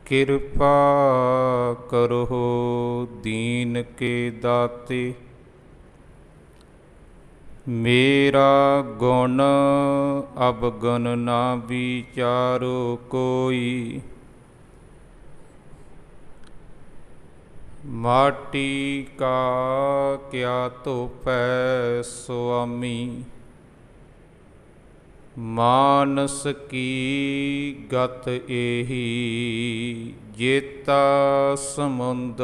किरपा करो दीन के दाते। मेरा गुण अवगुण ना विचारो कोई। माटी का क्या धोपै स्वामी। मानस की गत एही। जेता समुंद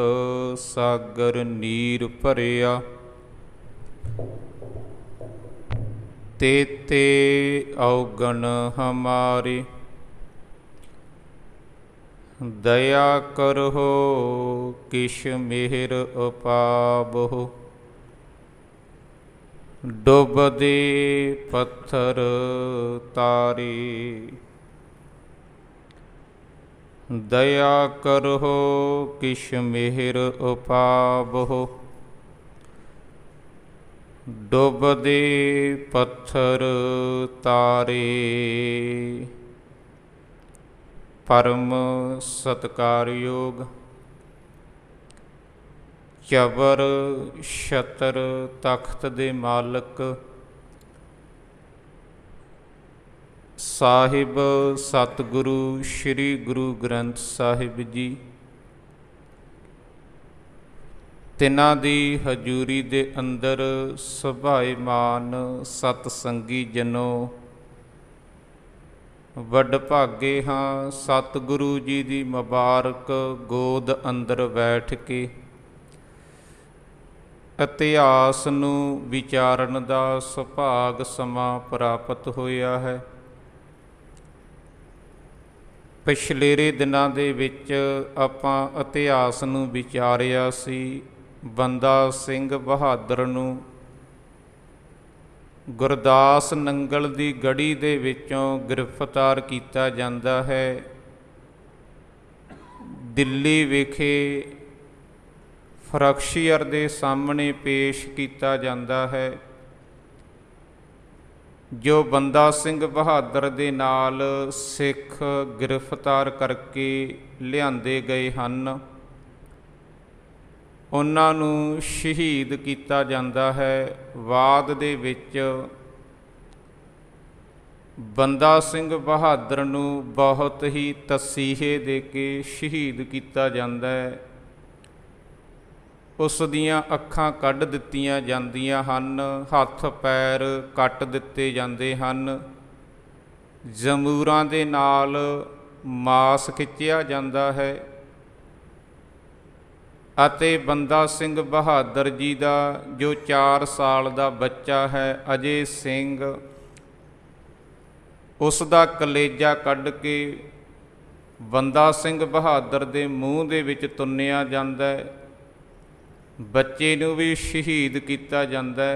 सागर नीर भरिया। तेते अवगुण हमारे। दया करहो किश मेहर उपावहो। डुबदे पत्थर तारे। दया करहो किश मेहर उपावहो। डुबदे पत्थर तारे। परम सत्कारयोग चबर छतर तख्त दे मालक साहिब सतगुरु श्री गुरु ग्रंथ साहिब जी, तिन्हां दी हजूरी दे अंदर सुभाईमान सतसंगी जनो वडभागे हाँ। सतगुरु जी दी मुबारक गोद अंदर बैठ के इतिहास नूं विचारण दा सुभाग समा प्राप्त होया है। पिछलेरे दिनां दे विच आपां इतिहास नूं विचारिया सी। बंदा सिंह बहादुर नूं गुरदास नंगल दी गढ़ी दे विचों गिरफ्तार किया जाता है। दिल्ली विखे फरक्शियर दे सामने पेश किया जाता है। जो बंदा सिंह बहादुर दे नाल सिख गिरफ्तार करके लिआंदे गए हन, उन्हां नूं शहीद किया जाता है। बाद दे विच बंदा सिंह बहादुर नूं बहुत ही तसीहे दे के शहीद किया जाता है। उस दियां अखां कढ़ दित्तियां जांदियां हन, हत्थ पैर कट दिते जांदे हन, जमूरां दे नाल मास खिच्चिया जांदा है अते बंदा सिंह बहादुर जी दा जो 4 साल दा बच्चा है अजय सिंह, उस दा कलेजा कढ़ के बंदा सिंह बहादुर दे मूँह दे विच तुन्निया जांदा है। बच्चे नूं भी शहीद किया जाता है।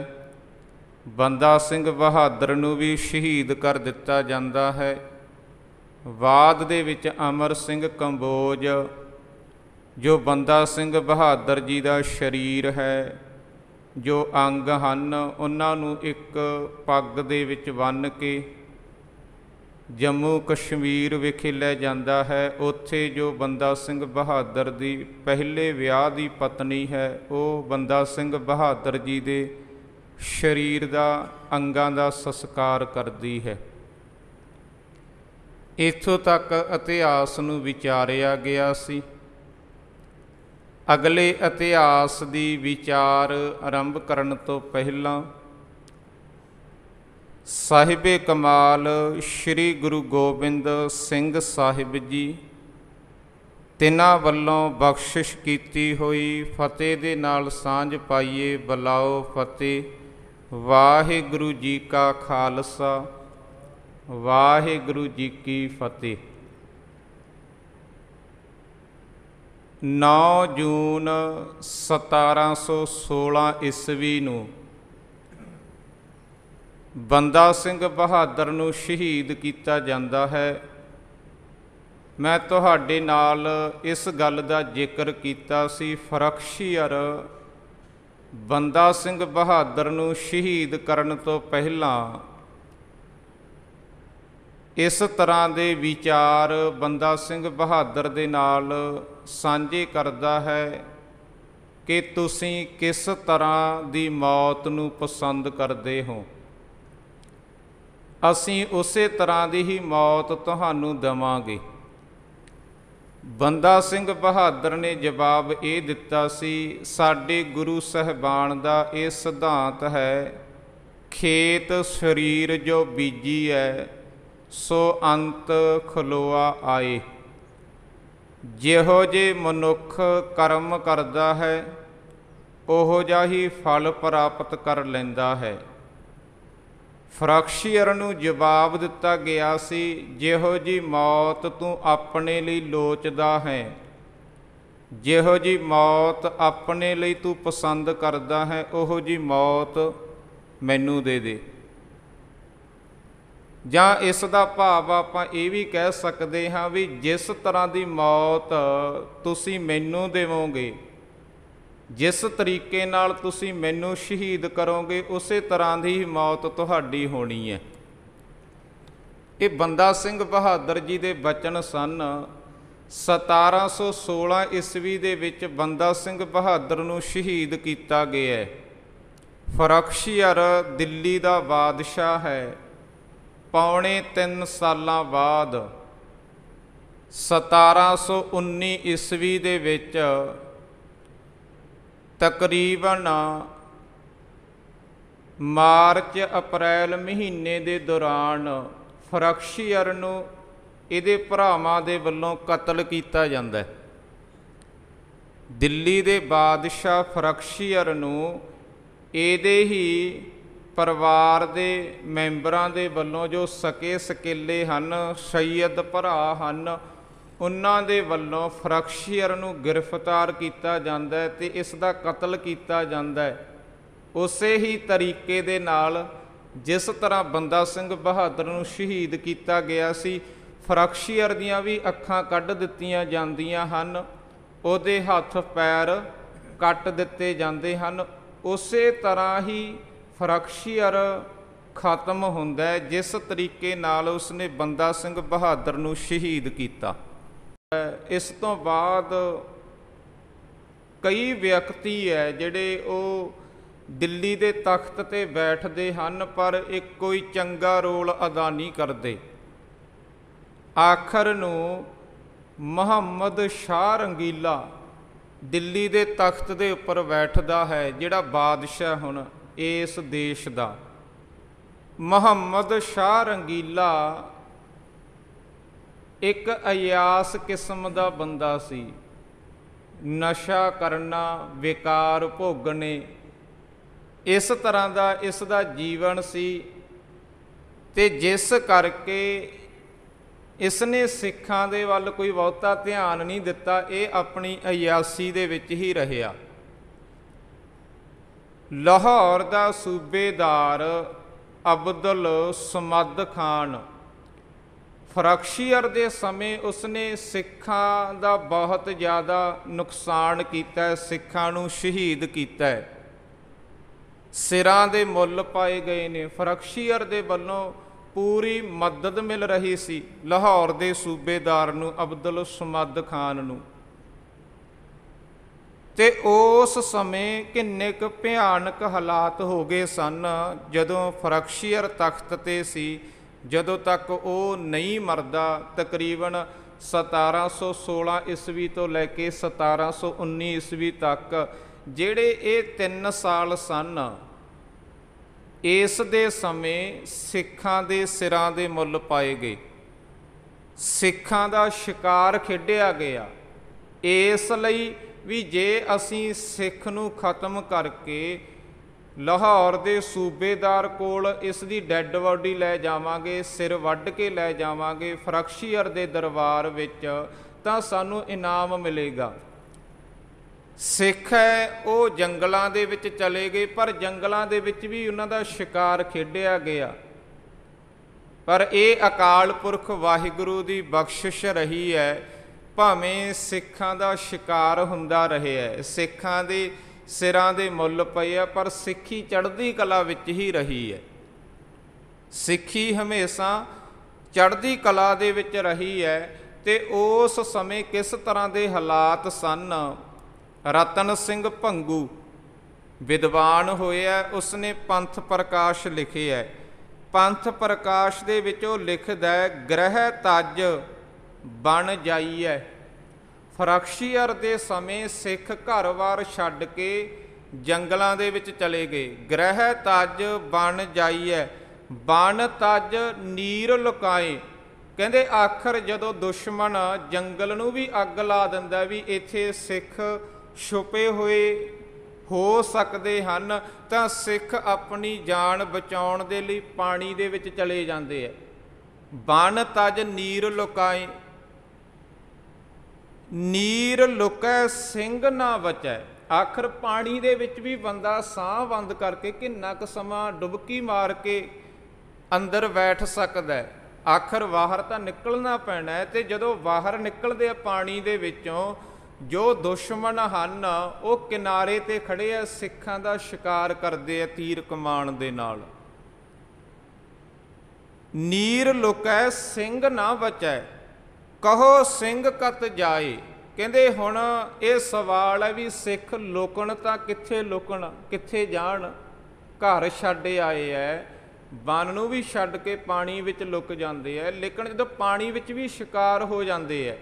बंदा सिंह बहादुर नूं भी शहीद कर दिता जाता है। बाद दे विच अमर सिंह कंबोज जो बंदा सिंह बहादुर जी का शरीर है, जो अंग हन, उन्हां नूं एक पग दे विच बन के जम्मू कश्मीर विखे लै जाता है। उत्थे जो बंदा सिंह बहादुर दी पहले विआह दी पत्नी है, वो बंदा सिंह बहादुर जी दे शरीर दा अंगां दा संस्कार करदी है। इत्थों तक इतिहास नूं विचारिया गया सी। अगले इतिहास दी विचार आरंभ करन तो पहलां साहिबे कमाल श्री गुरु गोबिंद सिंह साहिब जी, तिन्हां वल्लों बख्शिश कीती हुई फतेह दे नाल सांझ पाइए। बुलाओ फतेह। वाहिगुरु जी का खालसा, वाहिगुरु जी की फतेह। 9 जून 1716 ईस्वी नूं बंदा सिंह बहादुर नूं शहीद किया जाता है। मैं तुहाडे नाल इस गल का जिक्र किया सी, फरक्शियर बंदा सिंह बहादुर नूं शहीद करन तो पहलां ਇਸ ਤਰ੍ਹਾਂ ਦੇ ਵਿਚਾਰ ਬੰਦਾ ਸਿੰਘ ਬਹਾਦਰ ਦੇ ਨਾਲ ਸਾਂਝੇ ਕਰਦਾ ਹੈ ਕਿ ਤੁਸੀਂ ਕਿਸ ਤਰ੍ਹਾਂ ਦੀ ਮੌਤ ਨੂੰ ਪਸੰਦ ਕਰਦੇ ਹੋ। ਅਸੀਂ ਉਸੇ ਤਰ੍ਹਾਂ ਦੀ ਹੀ ਮੌਤ ਤੁਹਾਨੂੰ ਦੇਵਾਂਗੇ। ਬੰਦਾ ਸਿੰਘ ਬਹਾਦਰ ਨੇ ਜਵਾਬ ਇਹ ਦਿੱਤਾ ਸੀ, ਸਾਡੇ ਗੁਰੂ ਸਾਹਿਬਾਨ ਦਾ ਇਹ ਸਿਧਾਂਤ ਹੈ, ਖੇਤ ਸਰੀਰ ਜੋ ਬੀਜੀ ਹੈ ਸੋ ਅੰਤ ਖਲੋਆ ਆਏ। ਜਿਹੋ ਜੇ ਮਨੁੱਖ ਕਰਮ ਕਰਦਾ ਹੈ ਉਹੋ ਜਿਹਾ ਹੀ ਫਲ ਪ੍ਰਾਪਤ ਕਰ ਲੈਂਦਾ ਹੈ। ਫਰਕਸ਼ੀਅਰ ਨੂੰ ਜਵਾਬ ਦਿੱਤਾ ਗਿਆ ਸੀ, ਜਿਹੋ ਜੀ ਮੌਤ ਤੂੰ ਆਪਣੇ ਲਈ ਲੋਚਦਾ ਹੈ, ਜਿਹੋ ਜੀ ਮੌਤ ਆਪਣੇ ਲਈ ਤੂੰ ਪਸੰਦ ਕਰਦਾ ਹੈ, ਉਹੋ ਜੀ ਮੌਤ ਮੈਨੂੰ ਦੇ ਦੇ। ਜਾਂ ਇਸ ਦਾ ਭਾਵ ਆਪਾਂ ਇਹ ਵੀ ਕਹਿ ਸਕਦੇ ਹਾਂ ਵੀ ਜਿਸ ਤਰ੍ਹਾਂ ਦੀ ਮੌਤ ਤੁਸੀਂ ਮੈਨੂੰ ਦੇਵੋਗੇ, ਜਿਸ ਤਰੀਕੇ ਨਾਲ ਤੁਸੀਂ ਮੈਨੂੰ ਸ਼ਹੀਦ ਕਰੋਗੇ, ਉਸੇ ਤਰ੍ਹਾਂ ਦੀ ਹੀ ਮੌਤ ਤੁਹਾਡੀ ਹੋਣੀ ਹੈ। ਇਹ ਬੰਦਾ ਸਿੰਘ ਬਹਾਦਰ ਜੀ ਦੇ ਬਚਨ ਸਨ। 1716 ਈਸਵੀ ਦੇ ਵਿੱਚ ਬੰਦਾ ਸਿੰਘ ਬਹਾਦਰ ਨੂੰ ਸ਼ਹੀਦ ਕੀਤਾ ਗਿਆ। ਫਰਕਸ਼ੀਅਰ ਦਿੱਲੀ ਦਾ ਬਾਦਸ਼ਾਹ ਹੈ। ਪੌਣੇ 3 ਸਾਲਾਂ ਬਾਅਦ 1719 ਈਸਵੀ ਦੇ ਵਿੱਚ ਤਕਰੀਬਨ ਮਾਰਚ ਅਪ੍ਰੈਲ ਮਹੀਨੇ ਦੇ ਦੌਰਾਨ ਫਰਕਸ਼ੀਅਰ ਨੂੰ ਇਹਦੇ ਭਰਾਵਾਂ ਦੇ ਵੱਲੋਂ ਕਤਲ ਕੀਤਾ ਜਾਂਦਾ ਹੈ। ਦਿੱਲੀ ਦੇ ਬਾਦਸ਼ਾਹ ਫਰਕਸ਼ੀਅਰ ਨੂੰ ਇਹਦੇ ਹੀ ਪਰਿਵਾਰ ਦੇ ਮੈਂਬਰਾਂ ਦੇ ਵੱਲੋਂ, ਜੋ ਸਕੇ ਸਕੇਲੇ ਹਨ, ਸੈਯਦ ਭਰਾ ਹਨ, ਉਹਨਾਂ ਦੇ ਵੱਲੋਂ ਫਰਕਸ਼ੀਅਰ ਨੂੰ ਗ੍ਰਿਫਤਾਰ ਕੀਤਾ ਜਾਂਦਾ ਹੈ ਅਤੇ ਇਸ ਦਾ ਕਤਲ ਕੀਤਾ ਜਾਂਦਾ ਹੈ। ਉਸੇ ਹੀ ਤਰੀਕੇ ਦੇ ਨਾਲ ਜਿਸ ਤਰ੍ਹਾਂ ਬੰਦਾ ਸਿੰਘ ਬਹਾਦਰ ਨੂੰ ਸ਼ਹੀਦ ਕੀਤਾ ਗਿਆ ਸੀ, ਫਰਕਸ਼ੀਅਰ ਦੀਆਂ ਵੀ ਅੱਖਾਂ ਕੱਢ ਦਿੱਤੀਆਂ ਜਾਂਦੀਆਂ ਹਨ, ਉਹਦੇ ਹੱਥ ਪੈਰ ਕੱਟ ਦਿੱਤੇ ਜਾਂਦੇ ਹਨ। ਉਸੇ ਤਰ੍ਹਾਂ ਹੀ ਫਰਕਸ਼ੀਅਰ ਖਤਮ ਹੁੰਦਾ ਹੈ ਜਿਸ ਤਰੀਕੇ ਨਾਲ ਉਸਨੇ ਬੰਦਾ ਸਿੰਘ ਬਹਾਦਰ ਨੂੰ ਸ਼ਹੀਦ ਕੀਤਾ। ਇਸ ਤੋਂ ਬਾਅਦ ਕਈ ਵਿਅਕਤੀ ਹੈ ਜਿਹੜੇ ਉਹ ਦਿੱਲੀ ਦੇ ਤਖਤ 'ਤੇ ਬੈਠਦੇ ਹਨ, ਪਰ ਇੱਕ ਕੋਈ ਚੰਗਾ ਰੋਲ ਅਦਾ ਨਹੀਂ ਕਰਦੇ। ਆਖਰ ਨੂੰ ਮੁਹੰਮਦ ਸ਼ਾਹ ਰੰਗੀਲਾ ਦਿੱਲੀ ਦੇ ਤਖਤ ਦੇ ਉੱਪਰ ਬੈਠਦਾ ਹੈ, ਜਿਹੜਾ ਬਾਦਸ਼ਾਹ ਹੁਣ ਇਸ ਦੇਸ਼ ਦਾ। ਮੁਹੰਮਦ ਸ਼ਾਹ ਰੰਗੀਲਾ ਇੱਕ ਅਯਾਸ ਕਿਸਮ ਦਾ ਬੰਦਾ ਸੀ। ਨਸ਼ਾ ਕਰਨਾ, ਵਿਕਾਰ ਭੋਗਣੇ, ਇਸ ਤਰ੍ਹਾਂ ਦਾ ਇਸ ਦਾ ਜੀਵਨ ਸੀ ਅਤੇ ਜਿਸ ਕਰਕੇ ਇਸ ਨੇ ਸਿੱਖਾਂ ਦੇ ਵੱਲ ਕੋਈ ਬਹੁਤਾ ਧਿਆਨ ਨਹੀਂ ਦਿੱਤਾ। ਇਹ ਆਪਣੀ ਅਯਾਸੀ ਦੇ ਵਿੱਚ ਹੀ ਰਿਹਾ। ਲਾਹੌਰ ਦਾ ਸੂਬੇਦਾਰ ਅਬਦੁਲ ਸਮਦ ਖਾਨ, ਫਰਕਸ਼ੀਅਰ ਦੇ ਸਮੇਂ ਉਸਨੇ ਸਿੱਖਾਂ ਦਾ ਬਹੁਤ ਜ਼ਿਆਦਾ ਨੁਕਸਾਨ ਕੀਤਾ, ਸਿੱਖਾਂ ਨੂੰ ਸ਼ਹੀਦ ਕੀਤਾ। ਸਿਰਾਂ ਦੇ ਮੁੱਲ ਪਾਏ ਗਏ ਨੇ। ਫਰਕਸ਼ੀਅਰ ਦੇ ਵੱਲੋਂ ਪੂਰੀ ਮਦਦ ਮਿਲ ਰਹੀ ਸੀ ਲਾਹੌਰ ਦੇ ਸੂਬੇਦਾਰ ਨੂੰ, ਅਬਦੁਲ ਸਮਦ ਖਾਨ ਨੂੰ। ਅਤੇ ਉਸ ਸਮੇਂ ਕਿੰਨੇ ਕੁ ਭਿਆਨਕ ਹਾਲਾਤ ਹੋ ਗਏ ਸਨ। ਜਦੋਂ ਫਰਕਸ਼ੀਅਰ ਤਖਤ 'ਤੇ ਸੀ, ਜਦੋਂ ਤੱਕ ਉਹ ਨਹੀਂ ਮਰਦਾ, ਤਕਰੀਬਨ 1716 ਈਸਵੀ ਤੋਂ ਲੈ ਕੇ 1719 ਈਸਵੀ ਤੱਕ ਜਿਹੜੇ ਇਹ 3 ਸਾਲ ਸਨ, ਇਸ ਦੇ ਸਮੇਂ ਸਿੱਖਾਂ ਦੇ ਸਿਰਾਂ ਦੇ ਮੁੱਲ ਪਾਏ ਗਏ, ਸਿੱਖਾਂ ਦਾ ਸ਼ਿਕਾਰ ਖੇਡਿਆ ਗਿਆ। ਇਸ ਲਈ ਵੀ ਜੇ ਅਸੀਂ ਸਿੱਖ ਨੂੰ ਖਤਮ ਕਰਕੇ ਲਾਹੌਰ ਦੇ ਸੂਬੇਦਾਰ ਕੋਲ ਇਸ ਦੀ ਡੈੱਡ ਬਾਡੀ ਲੈ ਜਾਵਾਂਗੇ, ਸਿਰ ਵੱਢ ਕੇ ਲੈ ਜਾਵਾਂਗੇ ਫਰਕਸ਼ੀਅਰ ਦੇ ਦਰਬਾਰ ਵਿੱਚ, ਤਾਂ ਸਾਨੂੰ ਇਨਾਮ ਮਿਲੇਗਾ। ਸਿੱਖ ਹੈ ਉਹ ਜੰਗਲਾਂ ਦੇ ਵਿੱਚ ਚਲੇ ਗਏ, ਪਰ ਜੰਗਲਾਂ ਦੇ ਵਿੱਚ ਵੀ ਉਹਨਾਂ ਦਾ ਸ਼ਿਕਾਰ ਖੇਡਿਆ ਗਿਆ। ਪਰ ਇਹ ਅਕਾਲ ਪੁਰਖ ਵਾਹਿਗੁਰੂ ਦੀ ਬਖਸ਼ਿਸ਼ ਰਹੀ ਹੈ, ਭਾਵੇਂ ਸਿੱਖਾਂ ਦਾ ਸ਼ਿਕਾਰ ਹੁੰਦਾ ਰਿਹਾ, ਸਿੱਖਾਂ ਦੇ ਸਿਰਾਂ ਦੇ ਮੁੱਲ ਪਏ ਆ, ਪਰ ਸਿੱਖੀ ਚੜ੍ਹਦੀ ਕਲਾ ਵਿੱਚ ਹੀ ਰਹੀ ਹੈ। ਸਿੱਖੀ ਹਮੇਸ਼ਾ ਚੜ੍ਹਦੀ ਕਲਾ ਦੇ ਵਿੱਚ ਰਹੀ ਹੈ। ਤੇ ਉਸ ਸਮੇਂ ਕਿਸ ਤਰ੍ਹਾਂ ਦੇ ਹਾਲਾਤ ਸਨ। ਰਤਨ ਸਿੰਘ ਭੰਗੂ ਵਿਦਵਾਨ ਹੋਇਆ, ਉਸਨੇ ਪੰਥ ਪ੍ਰਕਾਸ਼ ਲਿਖਿਆ। ਪੰਥ ਪ੍ਰਕਾਸ਼ ਦੇ ਵਿੱਚ ਉਹ ਲਿਖਦਾ ਹੈ, ਗ੍ਰਹਿ ਤਜ ਬਣ ਜਾਈਐ। ਫਰਖਸ਼ੀਅਰ ਦੇ ਸਮੇਂ ਸਿੱਖ ਘਰ-ਬਾਰ ਛੱਡ ਕੇ ਜੰਗਲਾਂ ਦੇ ਵਿੱਚ ਚਲੇ ਗਏ। ਗ੍ਰਹਿ ਤਜ ਬਣ ਜਾਈਐ, ਬਣ ਤਜ ਨੀਰ ਲੁਕਾਏ। ਕਹਿੰਦੇ ਆਖਰ ਜਦੋਂ ਦੁਸ਼ਮਣ ਜੰਗਲ ਨੂੰ ਵੀ ਅੱਗ ਲਾ ਦਿੰਦਾ ਵੀ ਇੱਥੇ ਸਿੱਖ ਛੁਪੇ ਹੋਏ ਹੋ ਸਕਦੇ ਹਨ, ਤਾਂ ਸਿੱਖ ਆਪਣੀ ਜਾਨ ਬਚਾਉਣ ਦੇ ਲਈ ਪਾਣੀ ਦੇ ਵਿੱਚ ਚਲੇ ਜਾਂਦੇ ਹੈ। ਬਨ ਤਜ ਨੀਰ ਲੁਕਾਏ, ਨੀਰ ਲੁਕੈ ਸਿੰਘ ਨਾ ਬਚੈ। ਆਖਰ ਪਾਣੀ ਦੇ ਵਿੱਚ ਵੀ ਬੰਦਾ ਸਾਹ ਬੰਦ ਕਰਕੇ ਕਿੰਨਾ ਕੁ ਸਮਾਂ ਡੁਬਕੀ ਮਾਰ ਕੇ ਅੰਦਰ ਬੈਠ ਸਕਦਾ ਹੈ। ਆਖਰ ਬਾਹਰ ਤਾਂ ਨਿਕਲਣਾ ਪੈਣਾ ਹੈ। ਤੇ ਜਦੋਂ ਬਾਹਰ ਨਿਕਲਦੇ ਆ ਪਾਣੀ ਦੇ ਵਿੱਚੋਂ, ਜੋ ਦੁਸ਼ਮਣ ਹਨ ਉਹ ਕਿਨਾਰੇ ਤੇ ਖੜੇ ਆ, ਸਿੱਖਾਂ ਦਾ ਸ਼ਿਕਾਰ ਕਰਦੇ ਆ ਤੀਰ ਕਮਾਨ ਦੇ ਨਾਲ। ਨੀਰ ਲੁਕੈ ਸਿੰਘ ਨਾ ਬਚੈ, ਕਹੋ ਸਿੰਘ ਕਤ ਜਾਏ। ਕਹਿੰਦੇ ਹੁਣ ਇਹ ਸਵਾਲ ਹੈ ਵੀ ਸਿੱਖ ਲੁਕਣ ਤਾਂ ਕਿੱਥੇ ਲੁਕਣ, ਕਿੱਥੇ ਜਾਣ। ਘਰ ਛੱਡ ਆਏ ਐ, ਬਨ ਨੂੰ ਵੀ ਛੱਡ ਕੇ ਪਾਣੀ ਵਿੱਚ ਲੁਕ ਜਾਂਦੇ ਐ। ਲੇਕਿਨ ਜਦੋਂ ਪਾਣੀ ਵਿੱਚ ਵੀ ਸ਼ਿਕਾਰ ਹੋ ਜਾਂਦੇ ਐ,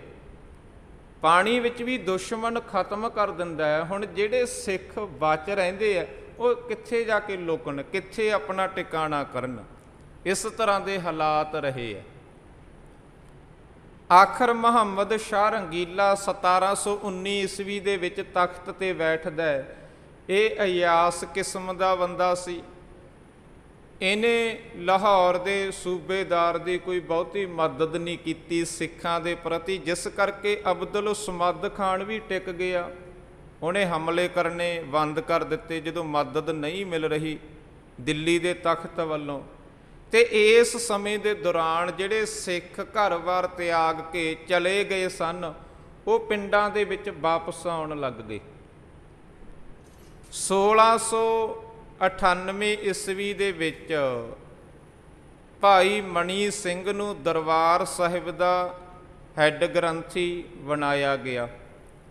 ਪਾਣੀ ਵਿੱਚ ਵੀ ਦੁਸ਼ਮਣ ਖਤਮ ਕਰ ਦਿੰਦਾ ਹੈ। ਹੁਣ ਜਿਹੜੇ ਸਿੱਖ ਬਚ ਰਹਿੰਦੇ ਆ ਉਹ ਕਿੱਥੇ ਜਾ ਕੇ ਲੁਕਣ, ਕਿੱਥੇ ਆਪਣਾ ਟਿਕਾਣਾ ਕਰਨ। ਇਸ ਤਰ੍ਹਾਂ ਦੇ ਹਾਲਾਤ ਰਹੇ ਆ। ਆਖਰ ਮੁਹੰਮਦ ਸ਼ਾਹ ਰੰਗੀਲਾ 1719 ਈਸਵੀ ਦੇ ਵਿੱਚ ਤਖਤ ਤੇ ਬੈਠਦਾ ਹੈ। ਇਹ ਅਯਾਸ ਕਿਸਮ ਦਾ ਬੰਦਾ ਸੀ। ਇਹਨੇ ਲਾਹੌਰ ਦੇ ਸੂਬੇਦਾਰ ਦੀ ਕੋਈ ਬਹੁਤੀ ਮਦਦ ਨਹੀਂ ਕੀਤੀ ਸਿੱਖਾਂ ਦੇ ਪ੍ਰਤੀ, ਜਿਸ ਕਰਕੇ ਅਬਦੁਲ ਸਮਦ ਖਾਨ ਵੀ ਟਿਕ ਗਿਆ। ਉਹਨੇ ਹਮਲੇ ਕਰਨੇ ਬੰਦ ਕਰ ਦਿੱਤੇ ਜਦੋਂ ਮਦਦ ਨਹੀਂ ਮਿਲ ਰਹੀ ਦਿੱਲੀ ਦੇ ਤਖਤ ਵੱਲੋਂ। ਤੇ ਇਸ ਸਮੇਂ ਦੇ ਦੌਰਾਨ ਜਿਹੜੇ ਸਿੱਖ ਘਰ-ਬਾਰ ਤਿਆਗ ਕੇ ਚਲੇ ਗਏ ਸਨ, ਉਹ ਪਿੰਡਾਂ ਦੇ ਵਿੱਚ ਵਾਪਸ ਆਉਣ ਲੱਗ ਗਏ। 1698 ਈਸਵੀ ਦੇ ਵਿੱਚ ਭਾਈ ਮਣੀ ਸਿੰਘ ਨੂੰ ਦਰਬਾਰ ਸਾਹਿਬ ਦਾ ਹੈੱਡ ਗ੍ਰੰਥੀ ਬਣਾਇਆ ਗਿਆ।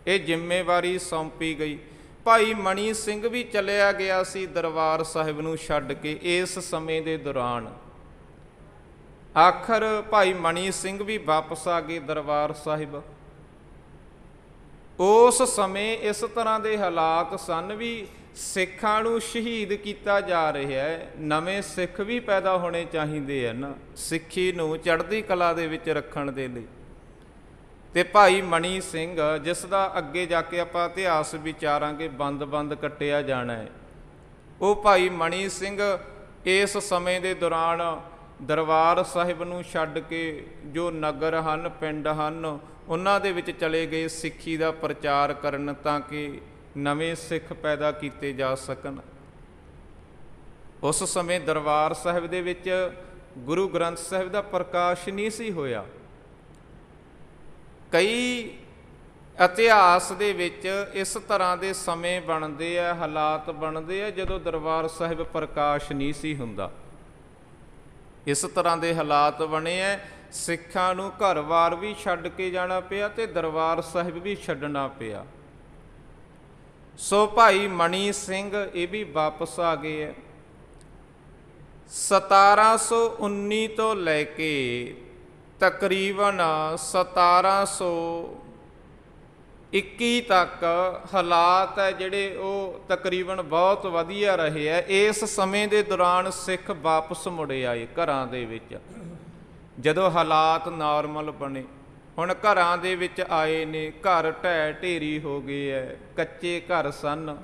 ਇਹ ਜ਼ਿੰਮੇਵਾਰੀ ਸੌਂਪੀ ਗਈ। ਭਾਈ ਮਣੀ ਸਿੰਘ ਵੀ ਚਲਿਆ ਗਿਆ ਸੀ ਦਰਬਾਰ ਸਾਹਿਬ ਨੂੰ ਛੱਡ ਕੇ ਇਸ ਸਮੇਂ ਦੇ ਦੌਰਾਨ। ਆਖਰ ਭਾਈ ਮਣੀ ਸਿੰਘ ਵੀ ਵਾਪਸ ਆ ਗਏ ਦਰਬਾਰ ਸਾਹਿਬ। ਉਸ ਸਮੇਂ ਇਸ ਤਰ੍ਹਾਂ ਦੇ ਹਾਲਾਤ ਸਨ ਵੀ ਸਿੱਖਾਂ ਨੂੰ ਸ਼ਹੀਦ ਕੀਤਾ ਜਾ ਰਿਹਾ ਹੈ। ਨਵੇਂ ਸਿੱਖ ਵੀ ਪੈਦਾ ਹੋਣੇ ਚਾਹੀਦੇ ਹਨ ਸਿੱਖੀ ਨੂੰ ਚੜ੍ਹਦੀ ਕਲਾ ਦੇ ਵਿੱਚ ਰੱਖਣ ਦੇ ਲਈ। ਤੇ ਭਾਈ ਮਣੀ ਸਿੰਘ, ਜਿਸ ਦਾ ਅੱਗੇ ਜਾ ਕੇ ਆਪਾਂ ਇਤਿਹਾਸ ਵਿਚਾਰਾਂਗੇ, ਬੰਦ ਕੱਟਿਆ ਜਾਣਾ ਹੈ, ਉਹ ਭਾਈ ਮਣੀ ਸਿੰਘ ਇਸ ਸਮੇਂ ਦੇ ਦੌਰਾਨ ਦਰਬਾਰ ਸਾਹਿਬ ਨੂੰ ਛੱਡ ਕੇ ਜੋ ਨਗਰ ਹਨ, ਪਿੰਡ ਹਨ, ਉਹਨਾਂ ਦੇ ਵਿੱਚ ਚਲੇ ਗਏ ਸਿੱਖੀ ਦਾ ਪ੍ਰਚਾਰ ਕਰਨ, ਤਾਂ ਕਿ ਨਵੇਂ ਸਿੱਖ ਪੈਦਾ ਕੀਤੇ ਜਾ ਸਕਣ। ਉਸ ਸਮੇਂ ਦਰਬਾਰ ਸਾਹਿਬ ਦੇ ਵਿੱਚ ਗੁਰੂ ਗ੍ਰੰਥ ਸਾਹਿਬ ਦਾ ਪ੍ਰਕਾਸ਼ ਨਹੀਂ ਸੀ ਹੋਇਆ। ਕਈ ਇਤਿਹਾਸ ਦੇ ਵਿੱਚ ਇਸ ਤਰ੍ਹਾਂ ਦੇ ਸਮੇਂ ਬਣਦੇ ਆ, ਹਾਲਾਤ ਬਣਦੇ ਆ ਜਦੋਂ ਦਰਬਾਰ ਸਾਹਿਬ ਪ੍ਰਕਾਸ਼ ਨਹੀਂ ਸੀ ਹੁੰਦਾ। ਇਸ ਤਰ੍ਹਾਂ ਦੇ ਹਾਲਾਤ ਬਣੇ ਐ, ਸਿੱਖਾਂ ਨੂੰ ਘਰ-ਬਾਰ ਵੀ ਛੱਡ ਕੇ ਜਾਣਾ ਪਿਆ ਤੇ ਦਰਬਾਰ ਸਾਹਿਬ ਵੀ ਛੱਡਣਾ ਪਿਆ। ਸੋ ਭਾਈ ਮਣੀ ਸਿੰਘ ਇਹ ਵੀ ਵਾਪਸ ਆ ਗਏ ਹੈ। 1719 ਤੋਂ ਲੈ ਕੇ ਤਕਰੀਬਨ 1721 ਤੱਕ ਹਾਲਾਤ ਹੈ ਜਿਹੜੇ ਉਹ ਤਕਰੀਬਨ ਬਹੁਤ ਵਧੀਆ ਰਹੇ ਹੈ। ਇਸ ਸਮੇਂ ਦੇ ਦੌਰਾਨ ਸਿੱਖ ਵਾਪਸ ਮੁੜੇ ਆਏ ਘਰਾਂ ਦੇ ਵਿੱਚ, ਜਦੋਂ ਹਾਲਾਤ ਨਾਰਮਲ ਬਣੇ। ਹੁਣ ਘਰਾਂ ਦੇ ਵਿੱਚ ਆਏ ਨੇ, ਘਰ ਢਹਿ ਢੇਰੀ ਹੋ ਗਏ ਹੈ, ਕੱਚੇ ਘਰ ਸਨ।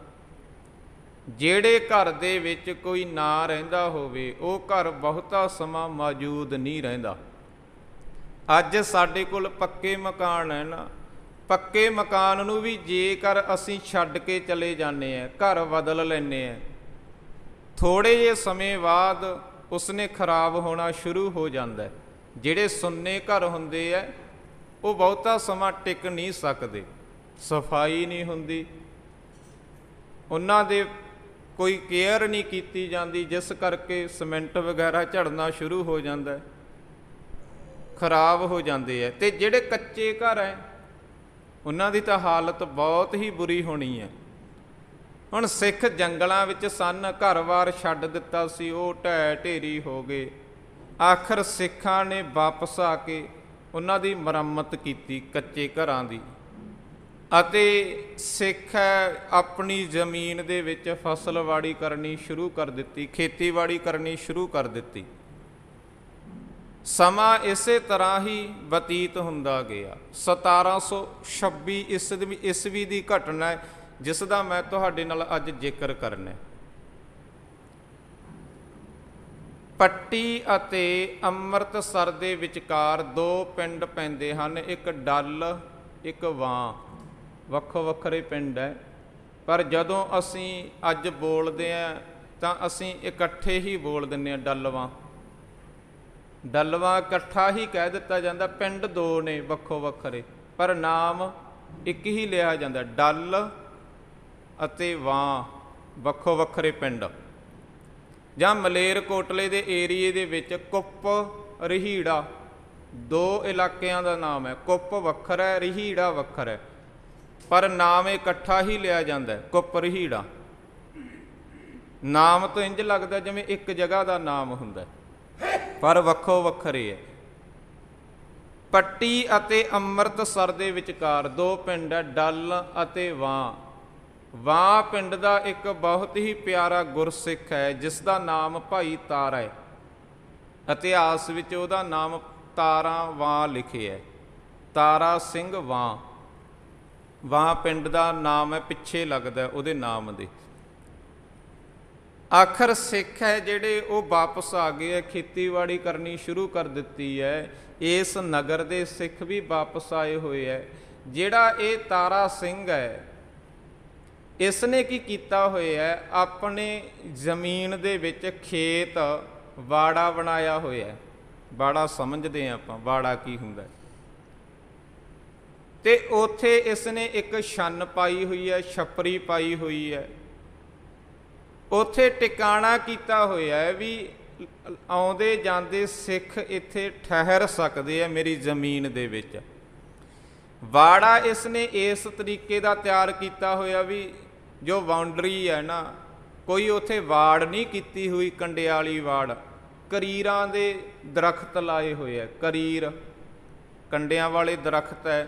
ਜਿਹੜੇ ਘਰ ਦੇ ਵਿੱਚ ਕੋਈ ਨਾ ਰਹਿੰਦਾ ਹੋਵੇ ਉਹ ਘਰ ਬਹੁਤਾ ਸਮਾਂ ਮੌਜੂਦ ਨਹੀਂ ਰਹਿੰਦਾ। ਅੱਜ ਸਾਡੇ ਕੋਲ ਪੱਕੇ ਮਕਾਨ ਹੈ ਨਾ, ਪੱਕੇ ਮਕਾਨ ਨੂੰ ਵੀ ਜੇਕਰ ਅਸੀਂ ਛੱਡ ਕੇ ਚਲੇ ਜਾਂਦੇ ਹਾਂ, ਘਰ ਬਦਲ ਲੈਂਦੇ ਹਾਂ, ਥੋੜ੍ਹੇ ਜਿਹੇ ਸਮੇਂ ਬਾਅਦ ਉਸਨੇ ਖਰਾਬ ਹੋਣਾ ਸ਼ੁਰੂ ਹੋ ਜਾਂਦਾ। ਜਿਹੜੇ ਸੁੰਨੇ ਘਰ ਹੁੰਦੇ ਹੈ ਉਹ ਬਹੁਤਾ ਸਮਾਂ ਟਿਕ ਨਹੀਂ ਸਕਦੇ, ਸਫਾਈ ਨਹੀਂ ਹੁੰਦੀ, ਉਹਨਾਂ ਦੇ ਕੋਈ ਕੇਅਰ ਨਹੀਂ ਕੀਤੀ ਜਾਂਦੀ, ਜਿਸ ਕਰਕੇ ਸੀਮੈਂਟ ਵਗੈਰਾ ਝੜਨਾ ਸ਼ੁਰੂ ਹੋ ਜਾਂਦਾ। ਖਰਾਬ ਹੋ ਜਾਂਦੇ ਹੈ। ਅਤੇ ਜਿਹੜੇ ਕੱਚੇ ਘਰ ਹੈ ਉਹਨਾਂ ਦੀ ਤਾਂ ਹਾਲਤ ਬਹੁਤ ਹੀ ਬੁਰੀ ਹੋਣੀ ਹੈ। ਹੁਣ ਸਿੱਖ ਜੰਗਲਾਂ ਵਿੱਚ ਸਨ, ਘਰ-ਬਾਰ ਛੱਡ ਦਿੱਤਾ ਸੀ, ਉਹ ਢਹਿ ਢੇਰੀ ਹੋ ਗਏ। ਆਖਰ ਸਿੱਖਾਂ ਨੇ ਵਾਪਸ ਆ ਕੇ ਉਹਨਾਂ ਦੀ ਮੁਰੰਮਤ ਕੀਤੀ ਕੱਚੇ ਘਰਾਂ ਦੀ, ਅਤੇ ਸਿੱਖ ਆਪਣੀ ਜ਼ਮੀਨ ਦੇ ਵਿੱਚ ਫਸਲਵਾੜੀ ਕਰਨੀ ਸ਼ੁਰੂ ਕਰ ਦਿੱਤੀ, ਖੇਤੀਬਾੜੀ ਕਰਨੀ ਸ਼ੁਰੂ ਕਰ ਦਿੱਤੀ। ਸਮਾਂ ਇਸੇ ਤਰ੍ਹਾਂ ਹੀ ਬਤੀਤ ਹੁੰਦਾ ਗਿਆ। 1726 ਈਸਵੀ ਦੀ ਘਟਨਾ ਹੈ ਜਿਸ ਦਾ ਮੈਂ ਤੁਹਾਡੇ ਨਾਲ ਅੱਜ ਜ਼ਿਕਰ ਕਰਨਾ। ਪੱਟੀ ਅਤੇ ਅੰਮ੍ਰਿਤਸਰ ਦੇ ਵਿਚਕਾਰ ਦੋ ਪਿੰਡ ਪੈਂਦੇ ਹਨ, ਇੱਕ ਡੱਲ, ਇੱਕ ਵਾਂ। ਵੱਖੋ ਵੱਖਰੇ ਪਿੰਡ ਹੈ, ਪਰ ਜਦੋਂ ਅਸੀਂ ਅੱਜ ਬੋਲਦੇ ਹਾਂ ਤਾਂ ਅਸੀਂ ਇਕੱਠੇ ਹੀ ਬੋਲ ਦਿੰਦੇ ਹਾਂ, ਡੱਲਵਾਂ। ਡੱਲਵਾਂ ਇਕੱਠਾ ਹੀ ਕਹਿ ਦਿੱਤਾ ਜਾਂਦਾ। ਪਿੰਡ ਦੋ ਨੇ ਵੱਖੋ ਵੱਖਰੇ, ਪਰ ਨਾਮ ਇੱਕ ਹੀ ਲਿਆ ਜਾਂਦਾ, ਡੱਲ ਅਤੇ ਵਾਂ, ਵੱਖੋ ਵੱਖਰੇ ਪਿੰਡ। ਜਾਂ ਮਲੇਰਕੋਟਲੇ ਦੇ ਏਰੀਏ ਦੇ ਵਿੱਚ ਕੁੱਪ, ਰਹੀੜਾ, ਦੋ ਇਲਾਕਿਆਂ ਦਾ ਨਾਮ ਹੈ। ਕੁੱਪ ਵੱਖਰਾ ਹੈ, ਰਹੀੜਾ ਵੱਖਰਾ ਹੈ, ਪਰ ਨਾਮ ਇਕੱਠਾ ਹੀ ਲਿਆ ਜਾਂਦਾ, ਕੁੱਪ ਰਹੀੜਾ। ਨਾਮ ਤੋਂ ਇੰਝ ਲੱਗਦਾ ਜਿਵੇਂ ਇੱਕ ਜਗ੍ਹਾ ਦਾ ਨਾਮ ਹੁੰਦਾ, ਪਰ ਵੱਖੋ ਵੱਖਰੇ ਹੈ। ਪੱਟੀ ਅਤੇ ਅੰਮ੍ਰਿਤਸਰ ਦੇ ਵਿਚਕਾਰ ਦੋ ਪਿੰਡ ਹੈ, ਡੱਲ ਅਤੇ ਵਾਂ। ਵਾਂ ਪਿੰਡ ਦਾ ਇੱਕ ਬਹੁਤ ਹੀ ਪਿਆਰਾ ਗੁਰਸਿੱਖ ਹੈ ਜਿਸ ਦਾ ਨਾਮ ਭਾਈ ਤਾਰਾ ਹੈ। ਇਤਿਹਾਸ ਵਿੱਚ ਉਹਦਾ ਨਾਮ ਤਾਰਾ ਵਾਂ ਲਿਖਿਆ ਹੈ, ਤਾਰਾ ਸਿੰਘ ਵਾਂ। ਵਾਂ ਪਿੰਡ ਦਾ ਨਾਮ ਹੈ, ਪਿੱਛੇ ਲੱਗਦਾ ਉਹਦੇ ਨਾਮ ਦੇ। ਆਖਰ ਸਿੱਖ ਹੈ ਜਿਹੜੇ ਉਹ ਵਾਪਸ ਆ ਗਏ ਹੈ, ਖੇਤੀਬਾੜੀ ਕਰਨੀ ਸ਼ੁਰੂ ਕਰ ਦਿੱਤੀ ਹੈ। ਇਸ ਨਗਰ ਦੇ ਸਿੱਖ ਵੀ ਵਾਪਸ ਆਏ ਹੋਏ ਹੈ। ਜਿਹੜਾ ਇਹ ਤਾਰਾ ਸਿੰਘ ਹੈ, ਇਸ ਨੇ ਕੀ ਕੀਤਾ ਹੋਇਆ ਹੈ, ਆਪਣੇ ਜ਼ਮੀਨ ਦੇ ਵਿੱਚ ਖੇਤ ਵਾੜਾ ਬਣਾਇਆ ਹੋਇਆ। ਵਾੜਾ ਸਮਝਦੇ ਹਾਂ ਆਪਾਂ, ਵਾੜਾ ਕੀ ਹੁੰਦਾ। ਅਤੇ ਉੱਥੇ ਇਸ ਨੇ ਇੱਕ ਛੰਨ ਪਾਈ ਹੋਈ ਹੈ, ਛੱਪਰੀ ਪਾਈ ਹੋਈ ਹੈ। ਉੱਥੇ ਟਿਕਾਣਾ ਕੀਤਾ ਹੋਇਆ ਹੈ ਵੀ ਆਉਂਦੇ ਜਾਂਦੇ ਸਿੱਖ ਇੱਥੇ ਠਹਿਰ ਸਕਦੇ ਆ ਮੇਰੀ ਜ਼ਮੀਨ ਦੇ ਵਿੱਚ। ਵਾੜਾ ਇਸ ਨੇ ਇਸ ਤਰੀਕੇ ਦਾ ਤਿਆਰ ਕੀਤਾ ਹੋਇਆ ਵੀ ਜੋ ਬਾਉਂਡਰੀ ਹੈ ਨਾ, ਕੋਈ ਉੱਥੇ ਵਾੜ ਨਹੀਂ ਕੀਤੀ ਹੋਈ, ਕੰਡਿਆਲੀ ਵਾੜ। ਕਰੀਰਾਂ ਦੇ ਦਰਖਤ ਲਾਏ ਹੋਏ ਹੈ, ਕਰੀਰ ਕੰਡਿਆਂ ਵਾਲੇ ਦਰਖਤ ਹੈ,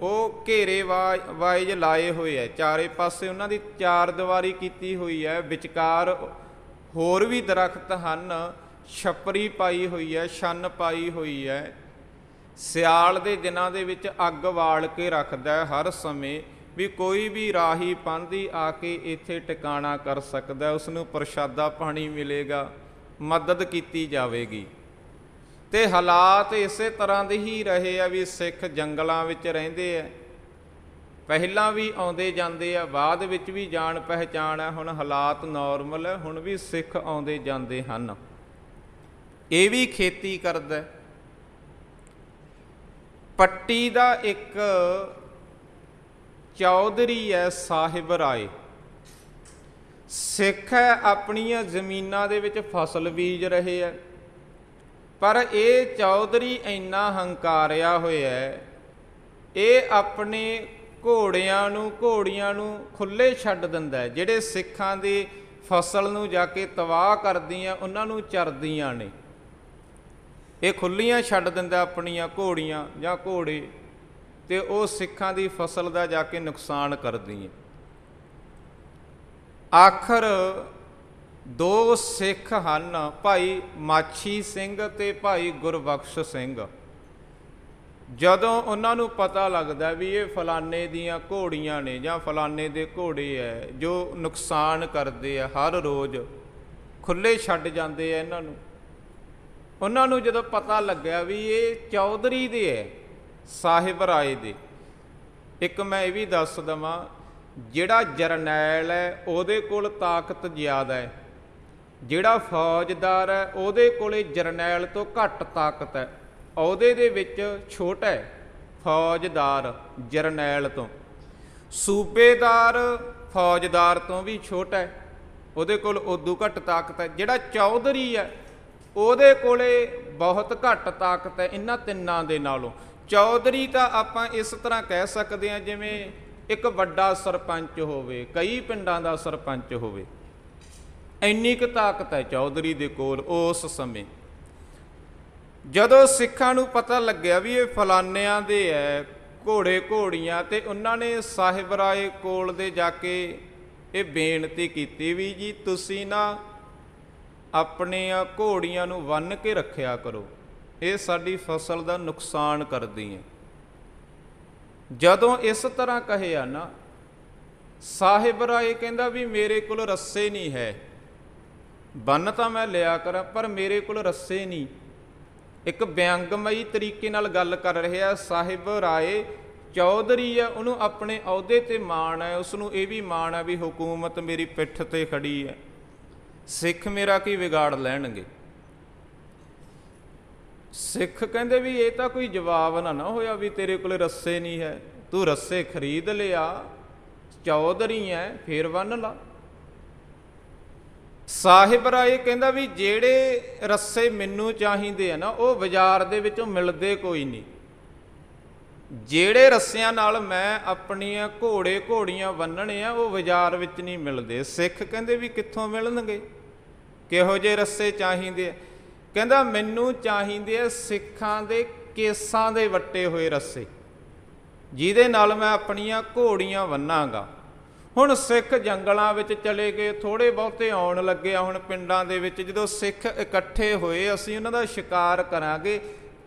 ਉਹ ਘੇਰੇ ਵਾਈਜ਼ ਲਾਏ ਹੋਏ ਹੈ। ਚਾਰੇ ਪਾਸੇ ਉਹਨਾਂ ਦੀ ਚਾਰ ਦੀਵਾਰੀ ਕੀਤੀ ਹੋਈ ਹੈ, ਵਿਚਕਾਰ ਹੋਰ ਵੀ ਦਰਖਤ ਹਨ, ਛੱਪਰੀ ਪਾਈ ਹੋਈ ਹੈ, ਛੰਨ ਪਾਈ ਹੋਈ ਹੈ। ਸਿਆਲ ਦੇ ਦਿਨਾਂ ਦੇ ਵਿੱਚ ਅੱਗ ਬਾਲ ਕੇ ਰੱਖਦਾ ਹਰ ਸਮੇਂ ਵੀ ਕੋਈ ਵੀ ਰਾਹੀ ਪਾਂਧੀ ਆ ਕੇ ਇੱਥੇ ਟਿਕਾਣਾ ਕਰ ਸਕਦਾ, ਉਸਨੂੰ ਪ੍ਰਸ਼ਾਦਾ ਪਾਣੀ ਮਿਲੇਗਾ, ਮਦਦ ਕੀਤੀ ਜਾਵੇਗੀ। ਅਤੇ ਹਾਲਾਤ ਇਸੇ ਤਰ੍ਹਾਂ ਦੇ ਹੀ ਰਹੇ ਆ ਵੀ ਸਿੱਖ ਜੰਗਲਾਂ ਵਿੱਚ ਰਹਿੰਦੇ ਆ, ਪਹਿਲਾਂ ਵੀ ਆਉਂਦੇ ਜਾਂਦੇ ਆ, ਬਾਅਦ ਵਿੱਚ ਵੀ ਜਾਣ ਪਹਿਚਾਣ ਹੈ। ਹੁਣ ਹਾਲਾਤ ਨੋਰਮਲ ਹੈ, ਹੁਣ ਵੀ ਸਿੱਖ ਆਉਂਦੇ ਜਾਂਦੇ ਹਨ। ਇਹ ਵੀ ਖੇਤੀ ਕਰਦਾ। ਪੱਟੀ ਦਾ ਇੱਕ ਚੌਧਰੀ ਹੈ, ਸਾਹਿਬ ਰਾਏ ਸਿੱਖ ਹੈ, ਆਪਣੀਆਂ ਜ਼ਮੀਨਾਂ ਦੇ ਵਿੱਚ ਫਸਲ ਬੀਜ ਰਹੇ ਹੈ। ਪਰ ਇਹ ਚੌਧਰੀ ਇੰਨਾ ਹੰਕਾਰਿਆ ਹੋਇਆ ਹੈ, ਇਹ ਆਪਣੇ ਘੋੜੀਆਂ ਨੂੰ ਖੁੱਲ੍ਹੇ ਛੱਡ ਦਿੰਦਾ। ਜਿਹੜੇ ਸਿੱਖਾਂ ਦੀ ਫਸਲ ਨੂੰ ਜਾ ਕੇ ਤਬਾਹ ਕਰਦੀਆਂ, ਉਹਨਾਂ ਨੂੰ ਚਰਦੀਆਂ ਨੇ, ਇਹ ਖੁੱਲ੍ਹੀਆਂ ਛੱਡ ਦਿੰਦਾ ਆਪਣੀਆਂ ਘੋੜੀਆਂ ਜਾਂ ਘੋੜੇ, ਅਤੇ ਉਹ ਸਿੱਖਾਂ ਦੀ ਫਸਲ ਦਾ ਜਾ ਕੇ ਨੁਕਸਾਨ ਕਰਦੀਆਂ। ਆਖਰ ਦੋ ਸਿੱਖ ਹਨ, ਭਾਈ ਮਾਛੀ ਸਿੰਘ ਅਤੇ ਭਾਈ ਗੁਰਬਖਸ਼ ਸਿੰਘ। ਜਦੋਂ ਉਹਨਾਂ ਨੂੰ ਪਤਾ ਲੱਗਦਾ ਵੀ ਇਹ ਫਲਾਣੇ ਦੀਆਂ ਘੋੜੀਆਂ ਨੇ ਜਾਂ ਫਲਾਣੇ ਦੇ ਘੋੜੇ ਹੈ ਜੋ ਨੁਕਸਾਨ ਕਰਦੇ ਆ, ਹਰ ਰੋਜ਼ ਖੁੱਲ੍ਹੇ ਛੱਡ ਜਾਂਦੇ ਆ ਇਹਨਾਂ ਨੂੰ, ਉਹਨਾਂ ਨੂੰ ਜਦੋਂ ਪਤਾ ਲੱਗਿਆ ਵੀ ਇਹ ਚੌਧਰੀ ਦੇ ਹੈ, ਸਾਹਿਬ ਰਾਏ ਦੇ। ਇੱਕ ਮੈਂ ਇਹ ਵੀ ਦੱਸ ਦੇਵਾਂ, ਜਿਹੜਾ ਜਰਨੈਲ ਹੈ ਉਹਦੇ ਕੋਲ ਤਾਕਤ ਜ਼ਿਆਦਾ ਹੈ, ਜਿਹੜਾ ਫੌਜਦਾਰ ਹੈ ਉਹਦੇ ਕੋਲ ਜਰਨੈਲ ਤੋਂ ਘੱਟ ਤਾਕਤ ਹੈ। ਅਹੁਦੇ ਦੇ ਵਿੱਚ ਛੋਟਾ ਹੈ ਫੌਜਦਾਰ ਜਰਨੈਲ ਤੋਂ, ਸੂਬੇਦਾਰ ਫੌਜਦਾਰ ਤੋਂ ਵੀ ਛੋਟਾ ਹੈ, ਉਹਦੇ ਕੋਲ ਉਦੋਂ ਘੱਟ ਤਾਕਤ ਹੈ। ਜਿਹੜਾ ਚੌਧਰੀ ਹੈ ਉਹਦੇ ਕੋਲੇ ਬਹੁਤ ਘੱਟ ਤਾਕਤ ਹੈ ਇਹਨਾਂ ਤਿੰਨਾਂ ਦੇ ਨਾਲੋਂ। ਚੌਧਰੀ ਤਾਂ ਆਪਾਂ ਇਸ ਤਰ੍ਹਾਂ ਕਹਿ ਸਕਦੇ ਹਾਂ ਜਿਵੇਂ ਇੱਕ ਵੱਡਾ ਸਰਪੰਚ ਹੋਵੇ, ਕਈ ਪਿੰਡਾਂ ਦਾ ਸਰਪੰਚ ਹੋਵੇ, ਇੰਨੀ ਕੁ ਤਾਕਤ ਹੈ ਚੌਧਰੀ ਦੇ ਕੋਲ ਉਸ ਸਮੇਂ। ਜਦੋਂ ਸਿੱਖਾਂ ਨੂੰ ਪਤਾ ਲੱਗਿਆ ਵੀ ਇਹ ਫਲਾਨਿਆਂ ਦੇ ਹੈ ਘੋੜੇ ਘੋੜੀਆਂ, ਤੇ ਉਹਨਾਂ ਨੇ ਸਾਹਿਬ ਰਾਏ ਕੋਲ ਦੇ ਜਾ ਕੇ ਇਹ ਬੇਨਤੀ ਕੀਤੀ ਵੀ ਜੀ ਤੁਸੀਂ ਨਾ ਆਪਣੀਆਂ ਘੋੜੀਆਂ ਨੂੰ ਬੰਨ੍ਹ ਕੇ ਰੱਖਿਆ ਕਰੋ, ਇਹ ਸਾਡੀ ਫਸਲ ਦਾ ਨੁਕਸਾਨ ਕਰਦੀ ਹੈ। ਜਦੋਂ ਇਸ ਤਰ੍ਹਾਂ ਕਹਿਆ ਨਾ, ਸਾਹਿਬ ਰਾਏ ਕਹਿੰਦਾ ਵੀ ਮੇਰੇ ਕੋਲ ਰੱਸੇ ਨਹੀਂ ਹੈ, ਬੰਨ ਤਾਂ ਮੈਂ ਲਿਆ ਕਰਾਂ ਪਰ ਮੇਰੇ ਕੋਲ ਰੱਸੇ ਨਹੀਂ। ਇੱਕ ਵਿਅੰਗਮਈ ਤਰੀਕੇ ਨਾਲ ਗੱਲ ਕਰ ਰਿਹਾ ਸਾਹਿਬ ਰਾਏ। ਚੌਧਰੀ ਆ, ਉਹਨੂੰ ਆਪਣੇ ਅਹੁਦੇ 'ਤੇ ਮਾਣ ਹੈ, ਉਸਨੂੰ ਇਹ ਵੀ ਮਾਣ ਹੈ ਵੀ ਹਕੂਮਤ ਮੇਰੀ ਪਿੱਠ 'ਤੇ ਖੜੀ ਹੈ, ਸਿੱਖ ਮੇਰਾ ਕੀ ਵਿਗਾੜ ਲੈਣਗੇ। ਸਿੱਖ ਕਹਿੰਦੇ ਵੀ ਇਹ ਤਾਂ ਕੋਈ ਜਵਾਬ ਨਾ ਹੋਇਆ ਵੀ ਤੇਰੇ ਕੋਲ ਰੱਸੇ ਨਹੀਂ ਹੈ, ਤੂੰ ਰੱਸੇ ਖਰੀਦ ਲਿਆ, ਚੌਧਰੀ ਹੈ ਫੇਰ ਬੰਨ ਲਾ। ਸਾਹਿਬ ਰਾਏ ਕਹਿੰਦਾ ਵੀ ਜਿਹੜੇ ਰੱਸੇ ਮੈਨੂੰ ਚਾਹੀਦੇ ਆ ਨਾ ਉਹ ਬਾਜ਼ਾਰ ਦੇ ਵਿੱਚੋਂ ਮਿਲਦੇ ਕੋਈ ਨਹੀਂ, ਜਿਹੜੇ ਰੱਸਿਆਂ ਨਾਲ ਮੈਂ ਆਪਣੀਆਂ ਘੋੜੇ ਘੋੜੀਆਂ ਬੰਨਣੇ ਆ ਉਹ ਬਾਜ਼ਾਰ ਵਿੱਚ ਨਹੀਂ ਮਿਲਦੇ। ਸਿੱਖ ਕਹਿੰਦੇ ਵੀ ਕਿੱਥੋਂ ਮਿਲਣਗੇ, ਕਿਹੋ ਜਿਹੇ ਰੱਸੇ ਚਾਹੀਦੇ ਆ? ਕਹਿੰਦਾ ਮੈਨੂੰ ਚਾਹੀਦੇ ਆ ਸਿੱਖਾਂ ਦੇ ਕੇਸਾਂ ਦੇ ਵੱਟੇ ਹੋਏ ਰੱਸੇ, ਜਿਹਦੇ ਨਾਲ ਮੈਂ ਆਪਣੀਆਂ ਘੋੜੀਆਂ ਬੰਨਾਂਗਾ। ਹੁਣ ਸਿੱਖ ਜੰਗਲਾਂ ਵਿੱਚ ਚਲੇ ਗਏ, ਥੋੜ੍ਹੇ ਬਹੁਤੇ ਆਉਣ ਲੱਗੇ ਆ ਹੁਣ ਪਿੰਡਾਂ ਦੇ ਵਿੱਚ। ਜਦੋਂ ਸਿੱਖ ਇਕੱਠੇ ਹੋਏ, ਅਸੀਂ ਉਹਨਾਂ ਦਾ ਸ਼ਿਕਾਰ ਕਰਾਂਗੇ,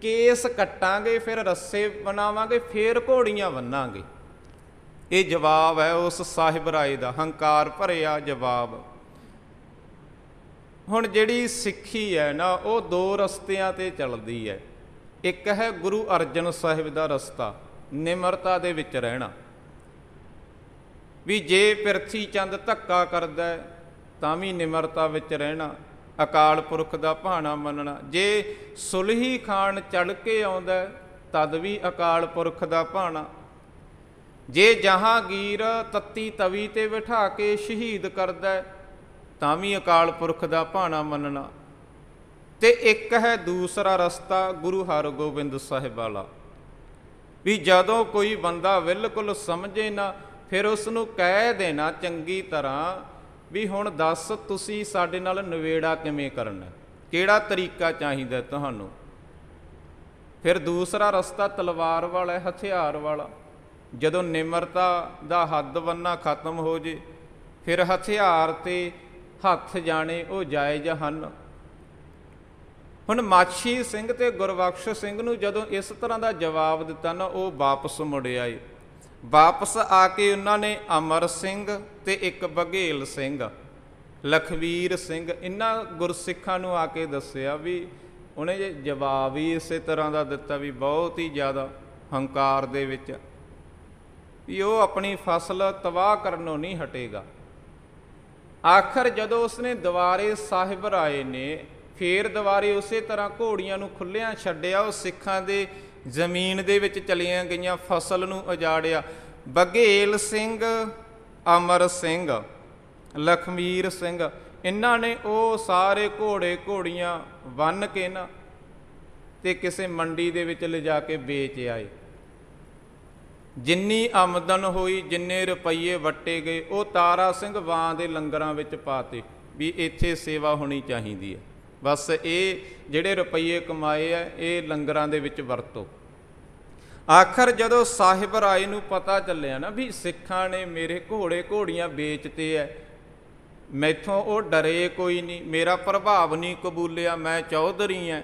ਕੇਸ ਕੱਟਾਂਗੇ, ਫਿਰ ਰੱਸੇ ਬਣਾਵਾਂਗੇ, ਫਿਰ ਘੋੜੀਆਂ ਬੰਨਾਂਗੇ। ਇਹ ਜਵਾਬ ਹੈ ਉਸ ਸਾਹਿਬ ਰਾਏ ਦਾ, ਹੰਕਾਰ ਭਰਿਆ ਜਵਾਬ। ਹੁਣ ਜਿਹੜੀ ਸਿੱਖੀ ਹੈ ਨਾ ਉਹ ਦੋ ਰਸਤਿਆਂ 'ਤੇ ਚੱਲਦੀ ਹੈ। ਇੱਕ ਹੈ ਗੁਰੂ ਅਰਜਨ ਸਾਹਿਬ ਦਾ ਰਸਤਾ, ਨਿਮਰਤਾ ਦੇ ਵਿੱਚ ਰਹਿਣਾ, ਵੀ ਜੇ ਪ੍ਰਿਥੀ ਚੰਦ ਧੱਕਾ ਕਰਦਾ ਤਾਂ ਵੀ ਨਿਮਰਤਾ ਵਿੱਚ ਰਹਿਣਾ, ਅਕਾਲ ਪੁਰਖ ਦਾ ਭਾਣਾ ਮੰਨਣਾ। ਜੇ ਸੁਲਹੀ ਖਾਨ ਚੜ ਕੇ ਆਉਂਦਾ ਤਦ ਵੀ ਅਕਾਲ ਪੁਰਖ ਦਾ ਭਾਣਾ। ਜੇ ਜਹਾਂਗੀਰ ਤੱਤੀ ਤਵੀ 'ਤੇ ਬਿਠਾ ਕੇ ਸ਼ਹੀਦ ਕਰਦਾ ਤਾਂ ਵੀ ਅਕਾਲ ਪੁਰਖ ਦਾ ਭਾਣਾ ਮੰਨਣਾ। ਤੇ ਇੱਕ ਹੈ ਦੂਸਰਾ ਰਸਤਾ ਗੁਰੂ ਹਰਗੋਬਿੰਦ ਸਾਹਿਬ ਵਾਲਾ, ਵੀ ਜਦੋਂ ਕੋਈ ਬੰਦਾ ਬਿਲਕੁਲ ਸਮਝੇ ਨਾ, ਫਿਰ ਉਸ ਨੂੰ ਕਹਿ ਦੇਣਾ ਚੰਗੀ ਤਰ੍ਹਾਂ ਵੀ ਹੁਣ ਦੱਸ ਤੁਸੀਂ ਸਾਡੇ ਨਾਲ ਨਿਬੇੜਾ ਕਿਵੇਂ ਕਰਨਾ, ਕਿਹੜਾ ਤਰੀਕਾ ਚਾਹੀਦਾ ਤੁਹਾਨੂੰ। ਫਿਰ ਦੂਸਰਾ ਰਸਤਾ ਤਲਵਾਰ ਵਾਲਾ, ਹਥਿਆਰ ਵਾਲਾ। ਜਦੋਂ ਨਿਮਰਤਾ ਦਾ ਹੱਦ ਬੰਨਾ ਖਤਮ ਹੋ ਜੇ, ਫਿਰ ਹਥਿਆਰ 'ਤੇ ਹੱਥ ਜਾਣੇ ਉਹ ਜਾਇਜ਼ ਹਨ। ਹੁਣ ਮਾਛੀ ਸਿੰਘ ਤੇ ਗੁਰਬਖਸ਼ ਸਿੰਘ ਨੂੰ ਜਦੋਂ ਇਸ ਤਰ੍ਹਾਂ ਦਾ ਜਵਾਬ ਦਿੱਤਾ ਨਾ, ਉਹ ਵਾਪਸ ਮੁੜ ਆਏ। ਵਾਪਸ ਆ ਕੇ ਉਹਨਾਂ ਨੇ ਅਮਰ ਸਿੰਘ ਤੇ ਇੱਕ ਬਘੇਲ ਸਿੰਘ, ਲਖਵੀਰ ਸਿੰਘ, ਇਹਨਾਂ ਗੁਰਸਿੱਖਾਂ ਨੂੰ ਆ ਕੇ ਦੱਸਿਆ ਵੀ ਉਹਨੇ ਜੇ ਜਵਾਬ ਹੀ ਇਸੇ ਤਰ੍ਹਾਂ ਦਾ ਦਿੱਤਾ ਵੀ ਬਹੁਤ ਹੀ ਜ਼ਿਆਦਾ ਹੰਕਾਰ ਦੇ ਵਿੱਚ, ਵੀ ਉਹ ਆਪਣੀ ਫਸਲ ਤਬਾਹ ਕਰਨੋਂ ਨਹੀਂ ਹਟੇਗਾ। ਆਖਰ ਜਦੋਂ ਉਸਨੇ ਦੁਬਾਰੇ ਸਾਹਿਬ ਰਾਏ ਨੇ ਫੇਰ ਦੁਬਾਰੇ ਉਸੇ ਤਰ੍ਹਾਂ ਘੋੜੀਆਂ ਨੂੰ ਖੁੱਲ੍ਹਿਆਂ ਛੱਡਿਆ, ਉਹ ਸਿੱਖਾਂ ਦੇ ਜ਼ਮੀਨ ਦੇ ਵਿੱਚ ਚਲੀਆਂ ਗਈਆਂ, ਫਸਲ ਨੂੰ ਉਜਾੜਿਆ। ਬਘੇਲ ਸਿੰਘ, ਅਮਰ ਸਿੰਘ, ਲਖਵੀਰ ਸਿੰਘ, ਇਹਨਾਂ ਨੇ ਉਹ ਸਾਰੇ ਘੋੜੇ ਘੋੜੀਆਂ ਬੰਨ੍ਹ ਕੇ ਨਾ ਤੇ ਕਿਸੇ ਮੰਡੀ ਦੇ ਵਿੱਚ ਲਿਜਾ ਕੇ ਵੇਚ ਆਏ। ਜਿੰਨੀ ਆਮਦਨ ਹੋਈ, ਜਿੰਨੇ ਰੁਪਈਏ ਵੱਟੇ ਗਏ, ਉਹ ਤਾਰਾ ਸਿੰਘ ਵਾਂ ਦੇ ਲੰਗਰਾਂ ਵਿੱਚ ਪਾਤੇ ਵੀ ਇੱਥੇ ਸੇਵਾ ਹੋਣੀ ਚਾਹੀਦੀ ਹੈ, ਬਸ ਇਹ ਜਿਹੜੇ ਰੁਪਈਏ ਕਮਾਏ ਆ ਇਹ ਲੰਗਰਾਂ ਦੇ ਵਿੱਚ ਵਰਤੋ। ਆਖਰ ਜਦੋਂ ਸਾਹਿਬ ਰਾਏ ਨੂੰ ਪਤਾ ਚੱਲਿਆ ਨਾ ਵੀ ਸਿੱਖਾਂ ਨੇ ਮੇਰੇ ਘੋੜੇ ਘੋੜੀਆਂ ਵੇਚਤੇ ਐ, ਮੈਥੋਂ ਉਹ ਡਰੇ ਕੋਈ ਨਹੀਂ, ਮੇਰਾ ਪ੍ਰਭਾਵ ਨਹੀਂ ਕਬੂਲਿਆ, ਮੈਂ ਚੌਧਰੀ ਐ,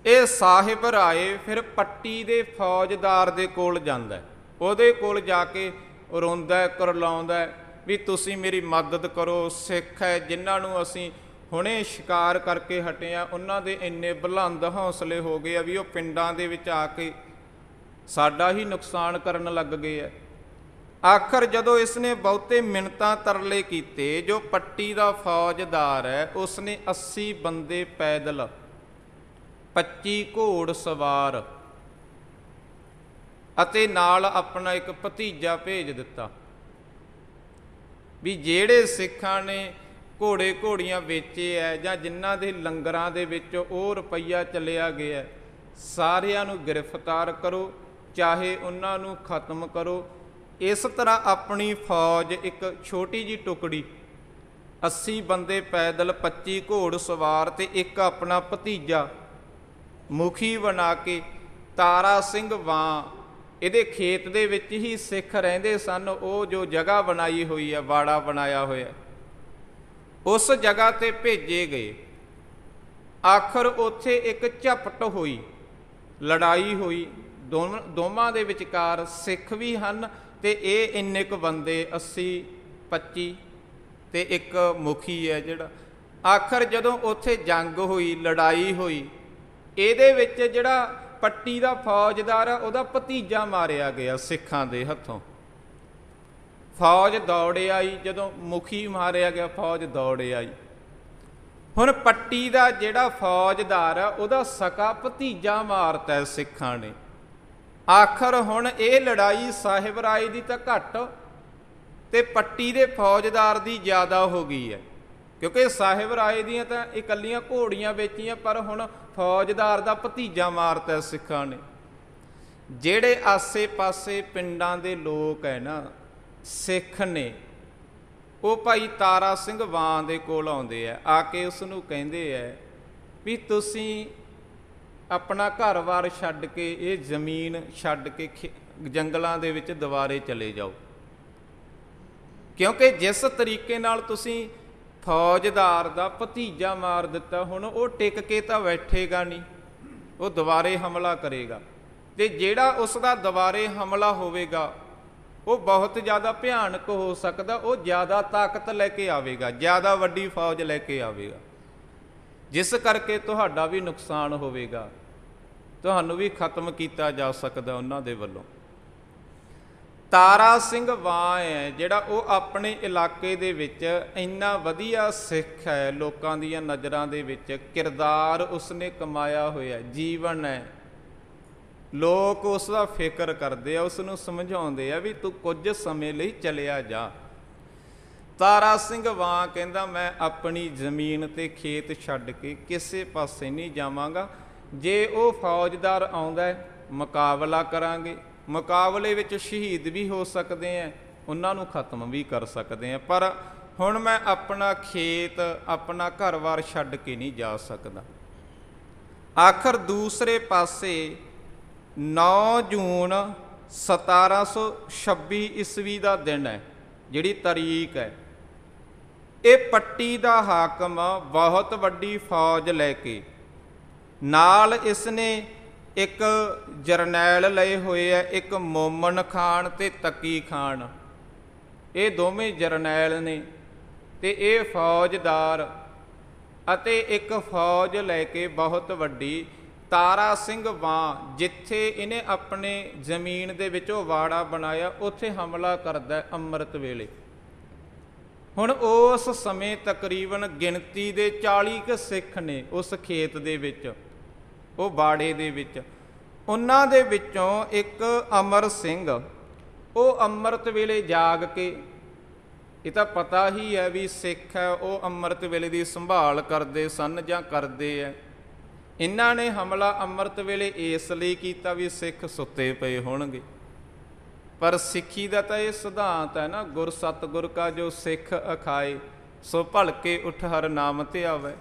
ਇਹ ਸਾਹਿਬ ਰਾਏ ਫਿਰ ਪੱਟੀ ਦੇ ਫੌਜਦਾਰ ਦੇ ਕੋਲ ਜਾਂਦਾ, ਉਹਦੇ ਕੋਲ ਜਾ ਕੇ ਰੋਂਦਾ ਕਰਲਾਉਂਦਾ ਵੀ ਤੁਸੀਂ ਮੇਰੀ ਮਦਦ ਕਰੋ। ਸਿੱਖ ਹੈ ਜਿਨ੍ਹਾਂ ਨੂੰ ਅਸੀਂ ਹੁਣੇ ਸ਼ਿਕਾਰ ਕਰਕੇ ਹਟੇ ਆ, ਉਹਨਾਂ ਦੇ ਇੰਨੇ ਬੁਲੰਦ ਹੌਸਲੇ ਹੋ ਗਏ ਆ ਵੀ ਉਹ ਪਿੰਡਾਂ ਦੇ ਵਿੱਚ ਆ ਕੇ ਸਾਡਾ ਹੀ ਨੁਕਸਾਨ ਕਰਨ ਲੱਗ ਗਏ ਆ। ਆਖਰ ਜਦੋਂ ਇਸਨੇ ਬਹੁਤੇ ਮਿੰਨਤਾਂ ਤਰਲੇ ਕੀਤੇ, ਜੋ ਪੱਟੀ ਦਾ ਫੌਜਦਾਰ ਹੈ ਉਸਨੇ 80 ਬੰਦੇ ਪੈਦਲ, 25 ਘੋੜ ਸਵਾਰ ਅਤੇ ਨਾਲ ਆਪਣਾ ਇੱਕ ਭਤੀਜਾ ਭੇਜ ਦਿੱਤਾ ਵੀ ਜਿਹੜੇ ਸਿੱਖਾਂ ਨੇ ਘੋੜੇ ਘੋੜੀਆਂ ਵੇਚੇ ਹੈ ਜਾਂ ਜਿਨ੍ਹਾਂ ਦੇ ਲੰਗਰਾਂ ਦੇ ਵਿੱਚ ਉਹ ਰੁਪਈਆ ਚੱਲਿਆ ਗਿਆ, ਸਾਰਿਆਂ ਨੂੰ ਗ੍ਰਿਫਤਾਰ ਕਰੋ, ਚਾਹੇ ਉਹਨਾਂ ਨੂੰ ਖਤਮ ਕਰੋ। ਇਸ ਤਰ੍ਹਾਂ ਆਪਣੀ ਫੌਜ, ਇੱਕ ਛੋਟੀ ਜਿਹੀ ਟੁਕੜੀ, 80 ਬੰਦੇ ਪੈਦਲ, 25 ਘੋੜ ਸਵਾਰ ਤੇ ਇੱਕ ਆਪਣਾ ਭਤੀਜਾ ਮੁਖੀ ਬਣਾ ਕੇ ਤਾਰਾ ਸਿੰਘ ਵਾਂ, ਇਹਦੇ ਖੇਤ ਦੇ ਵਿੱਚ ਹੀ ਸਿੱਖ ਰਹਿੰਦੇ ਸਨ, ਉਹ ਜੋ ਜਗ੍ਹਾ ਬਣਾਈ ਹੋਈ ਹੈ, ਬਾੜਾ ਬਣਾਇਆ ਹੋਇਆ, ਉਸ ਜਗ੍ਹਾ 'ਤੇ ਭੇਜੇ ਗਏ। ਆਖਰ ਉੱਥੇ ਇੱਕ ਝਪਟ ਹੋਈ, ਲੜਾਈ ਹੋਈ, ਦੋਵਾਂ ਦੇ ਵਿਚਕਾਰ ਸਿੱਖ ਵੀ ਹਨ ਤੇ ਇਹ ਇੰਨੇ ਕੁ ਬੰਦੇ 80 25 ਤੇ ਇੱਕ ਮੁਖੀ ਹੈ ਜਿਹੜਾ। ਆਖਰ ਜਦੋਂ ਉੱਥੇ ਜੰਗ ਹੋਈ, ਲੜਾਈ ਹੋਈ, ਇਹਦੇ ਵਿੱਚ ਜਿਹੜਾ ਪੱਟੀ ਦਾ ਫੌਜਦਾਰ ਆ, ਉਹਦਾ ਭਤੀਜਾ ਮਾਰਿਆ ਗਿਆ ਸਿੱਖਾਂ ਦੇ ਹੱਥੋਂ। ਫੌਜ ਦੌੜੇ ਆਈ, ਜਦੋਂ ਮੁਖੀ ਮਾਰਿਆ ਗਿਆ ਫੌਜ ਦੌੜੇ ਆਈ। ਹੁਣ ਪੱਟੀ ਦਾ ਜਿਹੜਾ ਫੌਜਦਾਰ ਆ, ਉਹਦਾ ਸਕਾ ਭਤੀਜਾ ਮਾਰਤਾ ਸਿੱਖਾਂ ਨੇ। ਆਖਰ ਹੁਣ ਇਹ ਲੜਾਈ ਸਾਹਿਬ ਰਾਏ ਦੀ ਤਾਂ ਘੱਟ ਤੇ ਪੱਟੀ ਦੇ ਫੌਜਦਾਰ ਦੀ ਜ਼ਿਆਦਾ ਹੋ ਗਈ ਹੈ, ਕਿਉਂਕਿ ਸਾਹਿਬ ਰਾਏ ਦੀਆਂ ਤਾਂ ਇਕੱਲੀਆਂ ਘੋੜੀਆਂ ਵੇਚੀਆਂ, ਪਰ ਹੁਣ ਫੌਜਦਾਰ ਦਾ ਭਤੀਜਾ ਮਾਰਤਾ ਸਿੱਖਾਂ ਨੇ। ਜਿਹੜੇ ਆਸੇ ਪਾਸੇ ਪਿੰਡਾਂ ਦੇ ਲੋਕ ਹੈ ਨਾ, ਸਿੱਖ ਨੇ, ਉਹ ਭਾਈ ਤਾਰਾ ਸਿੰਘ ਵਾਂ ਦੇ ਕੋਲ ਆਉਂਦੇ ਆ ਕੇ ਉਸ ਨੂੰ ਕਹਿੰਦੇ ਆ ਵੀ ਤੁਸੀਂ ਆਪਣਾ ਘਰ-ਬਾਰ ਛੱਡ ਕੇ, ਇਹ ਜ਼ਮੀਨ ਛੱਡ ਕੇ ਜੰਗਲਾਂ ਦੇ ਵਿੱਚ ਦੁਬਾਰੇ ਚਲੇ ਜਾਓ, ਕਿਉਂਕਿ ਜਿਸ ਤਰੀਕੇ ਨਾਲ ਤੁਸੀਂ ਫੌਜਦਾਰ ਦਾ ਭਤੀਜਾ ਮਾਰ ਦਿੱਤਾ, ਹੁਣ ਉਹ ਟਿਕ ਕੇ ਤਾਂ ਬੈਠੇਗਾ ਨਹੀਂ, ਉਹ ਦੁਬਾਰੇ ਹਮਲਾ ਕਰੇਗਾ, ਤੇ ਜਿਹੜਾ ਉਸ ਦਾ ਦੁਬਾਰੇ ਹਮਲਾ ਹੋਵੇਗਾ ਉਹ ਬਹੁਤ ਜ਼ਿਆਦਾ ਭਿਆਨਕ ਹੋ ਸਕਦਾ, ਉਹ ਜ਼ਿਆਦਾ ਤਾਕਤ ਲੈ ਕੇ ਆਵੇਗਾ, ਜ਼ਿਆਦਾ ਵੱਡੀ ਫੌਜ ਲੈ ਕੇ ਆਵੇਗਾ, ਜਿਸ ਕਰਕੇ ਤੁਹਾਡਾ ਵੀ ਨੁਕਸਾਨ ਹੋਵੇਗਾ, ਤੁਹਾਨੂੰ ਵੀ ਖਤਮ ਕੀਤਾ ਜਾ ਸਕਦਾ ਉਹਨਾਂ ਦੇ ਵੱਲੋਂ। ਤਾਰਾ ਸਿੰਘ ਵਾਂ ਹੈ ਜਿਹੜਾ, ਉਹ ਆਪਣੇ ਇਲਾਕੇ ਦੇ ਵਿੱਚ ਇੰਨਾ ਵਧੀਆ ਸਿੱਖ ਹੈ, ਲੋਕਾਂ ਦੀਆਂ ਨਜ਼ਰਾਂ ਦੇ ਵਿੱਚ ਕਿਰਦਾਰ ਉਸਨੇ ਕਮਾਇਆ ਹੋਇਆ, ਜੀਵਨ ਹੈ, ਲੋਕ ਉਸ ਦਾ ਫਿਕਰ ਕਰਦੇ ਆ, ਉਸ ਨੂੰ ਸਮਝਾਉਂਦੇ ਆ ਵੀ ਤੂੰ ਕੁਝ ਸਮੇਂ ਲਈ ਚਲਿਆ ਜਾ। ਤਾਰਾ ਸਿੰਘ ਵਾਂ ਕਹਿੰਦਾ ਮੈਂ ਆਪਣੀ ਜ਼ਮੀਨ ਤੇ ਖੇਤ ਛੱਡ ਕੇ ਕਿਸੇ ਪਾਸੇ ਨਹੀਂ ਜਾਵਾਂਗਾ, ਜੇ ਉਹ ਫੌਜਦਾਰ ਆਉਂਦਾ ਮੁਕਾਬਲਾ ਕਰਾਂਗੇ, ਮੁਕਾਬਲੇ ਵਿੱਚ ਸ਼ਹੀਦ ਵੀ ਹੋ ਸਕਦੇ ਆ, ਉਹਨਾਂ ਨੂੰ ਖਤਮ ਵੀ ਕਰ ਸਕਦੇ ਆ, ਪਰ ਹੁਣ ਮੈਂ ਆਪਣਾ ਖੇਤ, ਆਪਣਾ ਘਰ-ਬਾਰ ਛੱਡ ਕੇ ਨਹੀਂ ਜਾ ਸਕਦਾ। ਆਖਰ ਦੂਸਰੇ ਪਾਸੇ 9 ਜੂਨ 1726 ਈਸਵੀ ਦਾ ਦਿਨ ਹੈ, ਜਿਹੜੀ ਤਾਰੀਖ ਹੈ, ਇਹ ਪੱਟੀ ਦਾ ਹਾਕਮ ਬਹੁਤ ਵੱਡੀ ਫੌਜ ਲੈ ਕੇ, ਨਾਲ ਇਸਨੇ ਇੱਕ ਜਰਨੈਲ ਲਏ ਹੋਏ ਹੈ, ਇੱਕ ਮੋਮਨ ਖਾਨ ਤੇ ਤਕੀ ਖਾਨ, ਇਹ ਦੋਵੇਂ ਜਰਨੈਲ ਨੇ, ਤੇ ਇਹ ਫੌਜਦਾਰ ਅਤੇ ਇੱਕ ਫੌਜ ਲੈ ਕੇ ਬਹੁਤ ਵੱਡੀ ਤਾਰਾ ਸਿੰਘ ਵਾਂ, ਜਿੱਥੇ ਇਹਨੇ ਆਪਣੇ ਜ਼ਮੀਨ ਦੇ ਵਿੱਚੋਂ ਵਾੜਾ ਬਣਾਇਆ, ਉੱਥੇ ਹਮਲਾ ਕਰਦਾ ਅੰਮ੍ਰਿਤ ਵੇਲੇ। ਹੁਣ ਉਸ ਸਮੇਂ ਤਕਰੀਬਨ ਗਿਣਤੀ ਦੇ 40 ਕੁ ਸਿੱਖ ਨੇ ਉਸ ਖੇਤ ਦੇ ਵਿੱਚ, ਉਹ ਬਾੜੇ ਦੇ ਵਿੱਚ। ਉਹਨਾਂ ਦੇ ਵਿੱਚੋਂ ਇੱਕ ਅਮਰ ਸਿੰਘ, ਉਹ ਅੰਮ੍ਰਿਤ ਵੇਲੇ ਜਾਗ ਕੇ, ਇਹ ਤਾਂ ਪਤਾ ਹੀ ਹੈ ਵੀ ਸਿੱਖ ਹੈ, ਉਹ ਅੰਮ੍ਰਿਤ ਵੇਲੇ ਦੀ ਸੰਭਾਲ ਕਰਦੇ ਸਨ ਜਾਂ ਕਰਦੇ ਹੈ। ਇਹਨਾਂ ਨੇ ਹਮਲਾ ਅੰਮ੍ਰਿਤ ਵੇਲੇ ਇਸ ਲਈ ਕੀਤਾ ਵੀ ਸਿੱਖ ਸੁੱਤੇ ਪਏ ਹੋਣਗੇ, ਪਰ ਸਿੱਖੀ ਦਾ ਤਾਂ ਇਹ ਸਿਧਾਂਤ ਹੈ ਨਾ, ਗੁਰ ਸਤਿਗੁਰ ਕਾ ਜੋ ਸਿੱਖ ਅਖਾਏ, ਸੋ ਭਲਕੇ ਉਠ ਹਰ ਨਾਮ ਤੇ ਆਵੇ।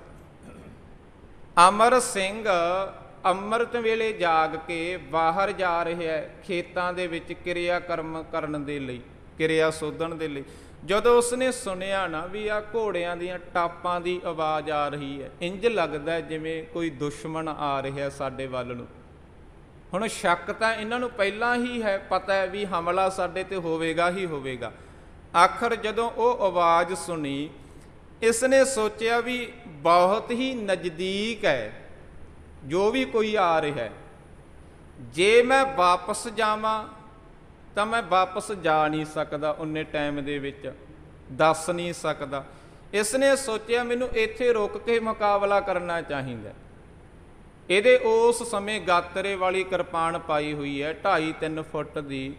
ਅਮਰ ਸਿੰਘ ਅੰਮ੍ਰਿਤ ਵੇਲੇ ਜਾਗ ਕੇ ਬਾਹਰ ਜਾ ਰਿਹਾ ਹੈ, ਖੇਤਾਂ ਦੇ ਵਿੱਚ ਕਿਰਿਆ ਕਰਮ ਕਰਨ ਦੇ ਲਈ, ਕਿਰਿਆ ਸੋਧਣ ਦੇ ਲਈ। ਜਦੋਂ ਉਸਨੇ ਸੁਣਿਆ ਨਾ ਵੀ ਆਹ ਘੋੜਿਆਂ ਦੀਆਂ ਟਾਪਾਂ ਦੀ ਆਵਾਜ਼ ਆ ਰਹੀ ਹੈ, ਇੰਜ ਲੱਗਦਾ ਜਿਵੇਂ ਕੋਈ ਦੁਸ਼ਮਣ ਆ ਰਿਹਾ ਸਾਡੇ ਵੱਲ ਨੂੰ। ਹੁਣ ਸ਼ੱਕ ਤਾਂ ਇਹਨਾਂ ਨੂੰ ਪਹਿਲਾਂ ਹੀ ਹੈ, ਪਤਾ ਹੈ ਵੀ ਹਮਲਾ ਸਾਡੇ ਤੇ ਹੋਵੇਗਾ ਹੀ ਹੋਵੇਗਾ। ਆਖਰ ਜਦੋਂ ਉਹ ਆਵਾਜ਼ ਸੁਣੀ, ਇਸਨੇ ਸੋਚਿਆ ਵੀ ਬਹੁਤ ਹੀ ਨਜ਼ਦੀਕ ਹੈ ਜੋ ਵੀ ਕੋਈ ਆ ਰਿਹਾ ਹੈ, ਜੇ ਮੈਂ ਵਾਪਸ ਜਾਵਾਂ ਤਾਂ ਮੈਂ ਵਾਪਸ ਜਾ ਨਹੀਂ ਸਕਦਾ, ਉਨੇ ਟਾਈਮ ਦੇ ਵਿੱਚ ਦੱਸ ਨਹੀਂ ਸਕਦਾ। ਇਸਨੇ ਸੋਚਿਆ ਮੈਨੂੰ ਇੱਥੇ ਰੁਕ ਕੇ ਮੁਕਾਬਲਾ ਕਰਨਾ ਚਾਹੀਦਾ। ਇਹਦੇ ਉਸ ਸਮੇਂ ਗਾਤਰੇ ਵਾਲੀ ਕਿਰਪਾਨ ਪਾਈ ਹੋਈ ਹੈ 2.5-3 ਫੁੱਟ ਦੀ,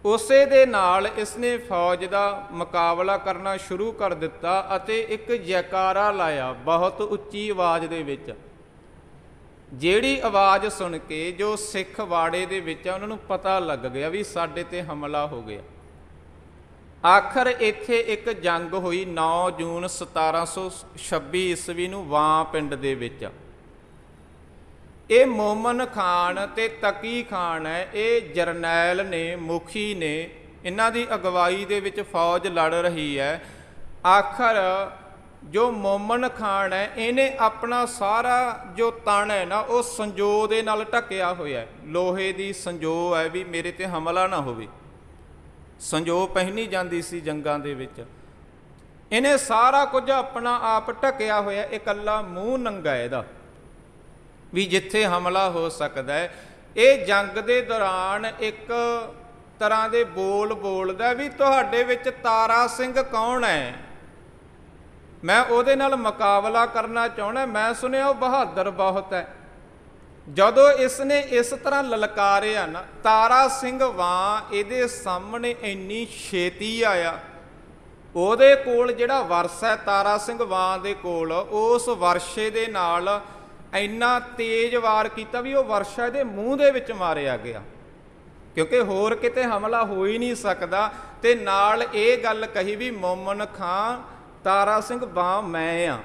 ਉਸੇ ਦੇ ਨਾਲ ਇਸਨੇ ਫੌਜ ਦਾ ਮੁਕਾਬਲਾ ਕਰਨਾ ਸ਼ੁਰੂ ਕਰ ਦਿੱਤਾ ਅਤੇ ਇੱਕ ਜੈਕਾਰਾ ਲਾਇਆ ਬਹੁਤ ਉੱਚੀ ਆਵਾਜ਼ ਦੇ ਵਿੱਚ, ਜਿਹੜੀ ਆਵਾਜ਼ ਸੁਣ ਕੇ ਜੋ ਸਿੱਖ ਵਾੜੇ ਦੇ ਵਿੱਚ ਉਹਨਾਂ ਨੂੰ ਪਤਾ ਲੱਗ ਗਿਆ ਵੀ ਸਾਡੇ ਤੇ ਹਮਲਾ ਹੋ ਗਿਆ। ਆਖਰ ਇੱਥੇ ਇੱਕ ਜੰਗ ਹੋਈ 9 ਜੂਨ 1726 ਈਸਵੀ ਨੂੰ ਵਾਂ ਪਿੰਡ ਦੇ ਵਿੱਚ। ਇਹ ਮੋਮਨ ਖਾਨ ਤੇ ਤਕੀ ਖਾਨ ਹੈ, ਇਹ ਜਰਨੈਲ ਨੇ, ਮੁਖੀ ਨੇ, ਇਹਨਾਂ ਦੀ ਅਗਵਾਈ ਦੇ ਵਿੱਚ ਫੌਜ ਲੜ ਰਹੀ ਹੈ। ਆਖਰ ਜੋ ਮੋਮਨ ਖਾਨ ਹੈ ਇਹਨੇ ਆਪਣਾ ਸਾਰਾ ਜੋ ਤਣ ਹੈ ਨਾ ਉਹ ਸੰਜੋ ਦੇ ਨਾਲ ਢੱਕਿਆ ਹੋਇਆ, ਲੋਹੇ ਦੀ ਸੰਜੋ ਹੈ ਵੀ ਮੇਰੇ ਤੇ ਹਮਲਾ ਨਾ ਹੋਵੇ। ਸੰਜੋ ਪਹਿਨੀ ਜਾਂਦੀ ਸੀ ਜੰਗਾਂ ਦੇ ਵਿੱਚ। ਇਹਨੇ ਸਾਰਾ ਕੁਝ ਆਪਣਾ ਆਪ ਢੱਕਿਆ ਹੋਇਆ, ਇਕੱਲਾ ਮੂੰਹ ਨੰਗਾ ਇਹਦਾ ਵੀ ਜਿੱਥੇ ਹਮਲਾ ਹੋ ਸਕਦਾ ਹੈ। ਇਹ ਜੰਗ ਦੇ ਦੌਰਾਨ ਇੱਕ ਤਰ੍ਹਾਂ ਦੇ ਬੋਲ ਬੋਲਦਾ ਵੀ ਤੁਹਾਡੇ ਵਿੱਚ ਤਾਰਾ ਸਿੰਘ ਕੌਣ ਹੈ, ਮੈਂ ਉਹਦੇ ਨਾਲ ਮੁਕਾਬਲਾ ਕਰਨਾ ਚਾਹੁੰਦਾ, ਮੈਂ ਸੁਣਿਆ ਉਹ ਬਹਾਦਰ ਬਹੁਤ ਹੈ। ਜਦੋਂ ਇਸ ਨੇ ਇਸ ਤਰ੍ਹਾਂ ਲਲਕਾਰਿਆ ਨਾ, ਤਾਰਾ ਸਿੰਘ ਵਾਂ ਇਹਦੇ ਸਾਹਮਣੇ ਇੰਨੀ ਛੇਤੀ ਆਇਆ। ਉਹਦੇ ਕੋਲ ਜਿਹੜਾ ਵਰਸਾ ਹੈ ਤਾਰਾ ਸਿੰਘ ਵਾਂ ਦੇ ਕੋਲ, ਉਸ ਵਰਸ਼ੇ ਦੇ ਨਾਲ ਇੰਨਾ ਤੇਜ਼ ਵਾਰ ਕੀਤਾ ਵੀ ਉਹ ਵਰਸ਼ਾ ਇਹਦੇ ਮੂੰਹ ਦੇ ਵਿੱਚ ਮਾਰਿਆ ਗਿਆ, ਕਿਉਂਕਿ ਹੋਰ ਕਿਤੇ ਹਮਲਾ ਹੋ ਹੀ ਨਹੀਂ ਸਕਦਾ। ਤੇ ਨਾਲ ਇਹ ਗੱਲ ਕਹੀ ਵੀ ਮੋਮਨ ਖਾਂ ਤਾਰਾ ਸਿੰਘ ਵਾਂ ਮੈਂ ਆ।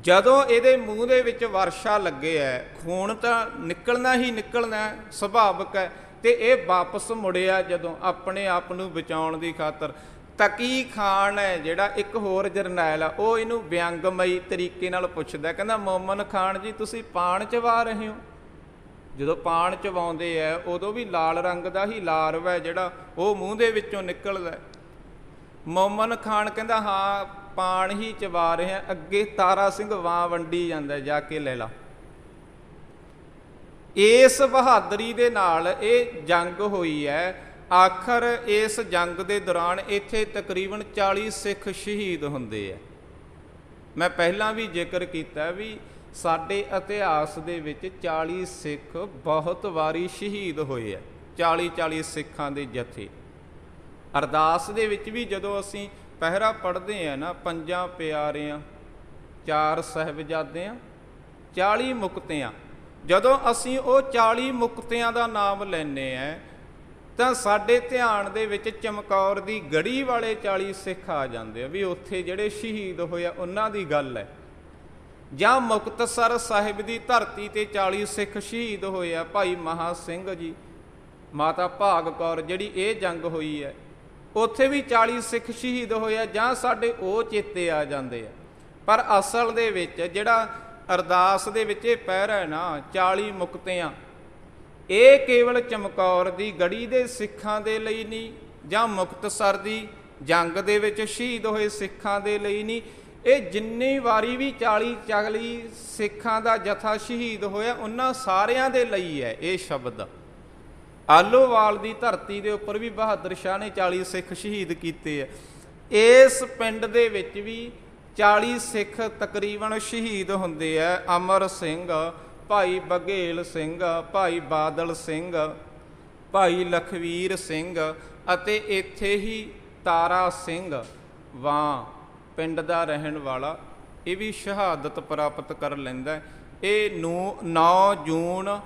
ਜਦੋਂ ਇਹਦੇ ਮੂੰਹ ਦੇ ਵਿੱਚ ਵਰਸ਼ਾ ਲੱਗੇ ਹੈ, ਖੂਨ ਤਾਂ ਨਿਕਲਣਾ ਹੀ ਨਿਕਲਣਾ ਸੁਭਾਵਿਕ ਹੈ, ਤੇ ਇਹ ਵਾਪਸ ਮੁੜਿਆ ਜਦੋਂ ਆਪਣੇ ਆਪ ਨੂੰ ਬਚਾਉਣ ਦੀ ਖਾਤਰ। ਤਕੀ ਖਾਨ ਹੈ ਜਿਹੜਾ ਇੱਕ ਹੋਰ ਜਰਨੈਲ ਆ, ਉਹ ਇਹਨੂੰ ਵਿਅੰਗਮਈ ਤਰੀਕੇ ਨਾਲ ਪੁੱਛਦਾ, ਕਹਿੰਦਾ ਮੋਮਨ ਖਾਨ ਜੀ ਤੁਸੀਂ ਪਾਣ ਚਵਾ ਰਹੇ ਹੋ? ਜਦੋਂ ਪਾਣ ਚਵਾਉਂਦੇ ਆ ਉਦੋਂ ਵੀ ਲਾਲ ਰੰਗ ਦਾ ਹੀ ਲਾਰਵਾ ਹੈ ਜਿਹੜਾ ਉਹ ਮੂੰਹ ਦੇ ਵਿੱਚੋਂ ਨਿਕਲਦਾ। ਮੋਮਨ ਖਾਨ ਕਹਿੰਦਾ ਹਾਂ ਪਾਣ ਹੀ ਚਵਾ ਰਹੇ ਆ। ਅੱਗੇ ਤਾਰਾ ਸਿੰਘ ਵਾਂ ਵੰਡੀ ਜਾਂਦਾ, ਜਾ ਕੇ ਲੈ ਲਾ। ਇਸ ਬਹਾਦਰੀ ਦੇ ਨਾਲ ਇਹ ਜੰਗ ਹੋਈ ਹੈ। ਆਖਰ ਇਸ ਜੰਗ ਦੇ ਦੌਰਾਨ ਇੱਥੇ ਤਕਰੀਬਨ 40 ਸਿੱਖ ਸ਼ਹੀਦ ਹੁੰਦੇ ਆ। ਮੈਂ ਪਹਿਲਾਂ ਵੀ ਜ਼ਿਕਰ ਕੀਤਾ ਵੀ ਸਾਡੇ ਇਤਿਹਾਸ ਦੇ ਵਿੱਚ 40 ਸਿੱਖ ਬਹੁਤ ਵਾਰੀ ਸ਼ਹੀਦ ਹੋਏ ਆ, 40 ਸਿੱਖਾਂ ਦੇ ਜਥੇ। ਅਰਦਾਸ ਦੇ ਵਿੱਚ ਵੀ ਜਦੋਂ ਅਸੀਂ ਪਹਿਰਾ ਪੜ੍ਹਦੇ ਹਾਂ ਨਾ, 5 ਪਿਆਰਿਆਂ, 4 ਸਾਹਿਬਜ਼ਾਦਿਆਂ, 40 ਮੁਕਤਿਆਂ, ਜਦੋਂ ਅਸੀਂ ਉਹ 40 ਮੁਕਤਿਆਂ ਦਾ ਨਾਮ ਲੈਂਦੇ ਹਾਂ ਤਾਂ ਸਾਡੇ ਧਿਆਨ ਦੇ ਵਿੱਚ ਚਮਕੌਰ ਦੀ ਗੜੀ ਵਾਲੇ 40 ਸਿੱਖ ਆ ਜਾਂਦੇ ਆ ਵੀ ਉੱਥੇ ਜਿਹੜੇ ਸ਼ਹੀਦ ਹੋਏ ਆ ਉਹਨਾਂ ਦੀ ਗੱਲ ਹੈ। ਜਾਂ ਮੁਕਤਸਰ ਸਾਹਿਬ ਦੀ ਧਰਤੀ ਤੇ 40 ਸਿੱਖ ਸ਼ਹੀਦ ਹੋਏ ਆ, ਭਾਈ ਮਹਾ ਸਿੰਘ ਜੀ, ਮਾਤਾ ਭਾਗ ਕੌਰ, ਜਿਹੜੀ ਇਹ ਜੰਗ ਹੋਈ ਹੈ ਉੱਥੇ ਵੀ 40 ਸਿੱਖ ਸ਼ਹੀਦ ਹੋਏ ਆ, ਜਾਂ ਸਾਡੇ ਉਹ ਚੇਤੇ ਆ ਜਾਂਦੇ ਆ। ਪਰ ਅਸਲ ਦੇ ਵਿੱਚ ਜਿਹੜਾ ਅਰਦਾਸ ਦੇ ਵਿੱਚ ਇਹ ਪਹਿਰਾ ਹੈ ਨਾ 40 ਮੁਕਤਿਆਂ, ਇਹ ਕੇਵਲ ਚਮਕੌਰ ਦੀ ਗੜੀ ਦੇ ਸਿੱਖਾਂ ਦੇ ਲਈ ਨਹੀਂ, ਜਾਂ ਮੁਕਤਸਰ ਦੀ ਜੰਗ ਦੇ ਵਿੱਚ ਸ਼ਹੀਦ ਹੋਏ ਸਿੱਖਾਂ ਦੇ ਲਈ ਨਹੀਂ, ਇਹ ਜਿੰਨੀ ਵਾਰੀ ਵੀ 40 ਸਿੱਖਾਂ ਦਾ ਜਥਾ ਸ਼ਹੀਦ ਹੋਇਆ ਉਹਨਾਂ ਸਾਰਿਆਂ ਦੇ ਲਈ ਹੈ ਇਹ ਸ਼ਬਦ। ਆਲੋਵਾਲ ਦੀ ਧਰਤੀ ਦੇ ਉੱਪਰ ਵੀ ਬਹਾਦਰ ਸ਼ਾਹ ਨੇ 40 ਸਿੱਖ ਸ਼ਹੀਦ ਕੀਤੇ ਆ। ਇਸ ਪਿੰਡ ਦੇ ਵਿੱਚ ਵੀ 40 ਸਿੱਖ ਤਕਰੀਬਨ ਸ਼ਹੀਦ ਹੁੰਦੇ ਆ। ਅਮਰ ਸਿੰਘ, ਭਾਈ ਬਘੇਲ ਸਿੰਘ, ਭਾਈ ਬਾਦਲ ਸਿੰਘ, ਭਾਈ ਲਖਵੀਰ ਸਿੰਘ ਅਤੇ ਇੱਥੇ ਹੀ ਤਾਰਾ ਸਿੰਘ ਵਾਂ ਪਿੰਡ ਦਾ ਰਹਿਣ ਵਾਲਾ, ਇਹ ਵੀ ਸ਼ਹਾਦਤ ਪ੍ਰਾਪਤ ਕਰ ਲੈਂਦਾ। ਇਹ 9 ਜੂਨ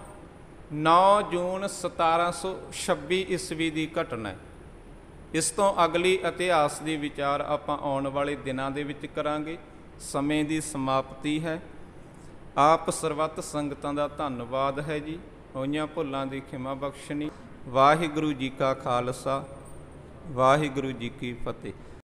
1726 ਈਸਵੀ ਦੀ ਘਟਨਾ ਹੈ। ਇਸ ਤੋਂ ਅਗਲੀ ਇਤਿਹਾਸ ਦੀ ਵਿਚਾਰ ਆਪਾਂ ਆਉਣ ਵਾਲੇ ਦਿਨਾਂ ਦੇ ਵਿੱਚ ਕਰਾਂਗੇ। ਸਮੇਂ ਦੀ ਸਮਾਪਤੀ ਹੈ। ਆਪ ਸਰਬੱਤ ਸੰਗਤਾਂ ਦਾ ਧੰਨਵਾਦ ਹੈ ਜੀ। ਹੋਈਆਂ ਭੁੱਲਾਂ ਦੀ ਖਿਮਾ ਬਖਸ਼ਣੀ। ਵਾਹਿਗੁਰੂ ਜੀ ਕਾ ਖਾਲਸਾ, ਵਾਹਿਗੁਰੂ ਜੀ ਕੀ ਫਤਿਹ।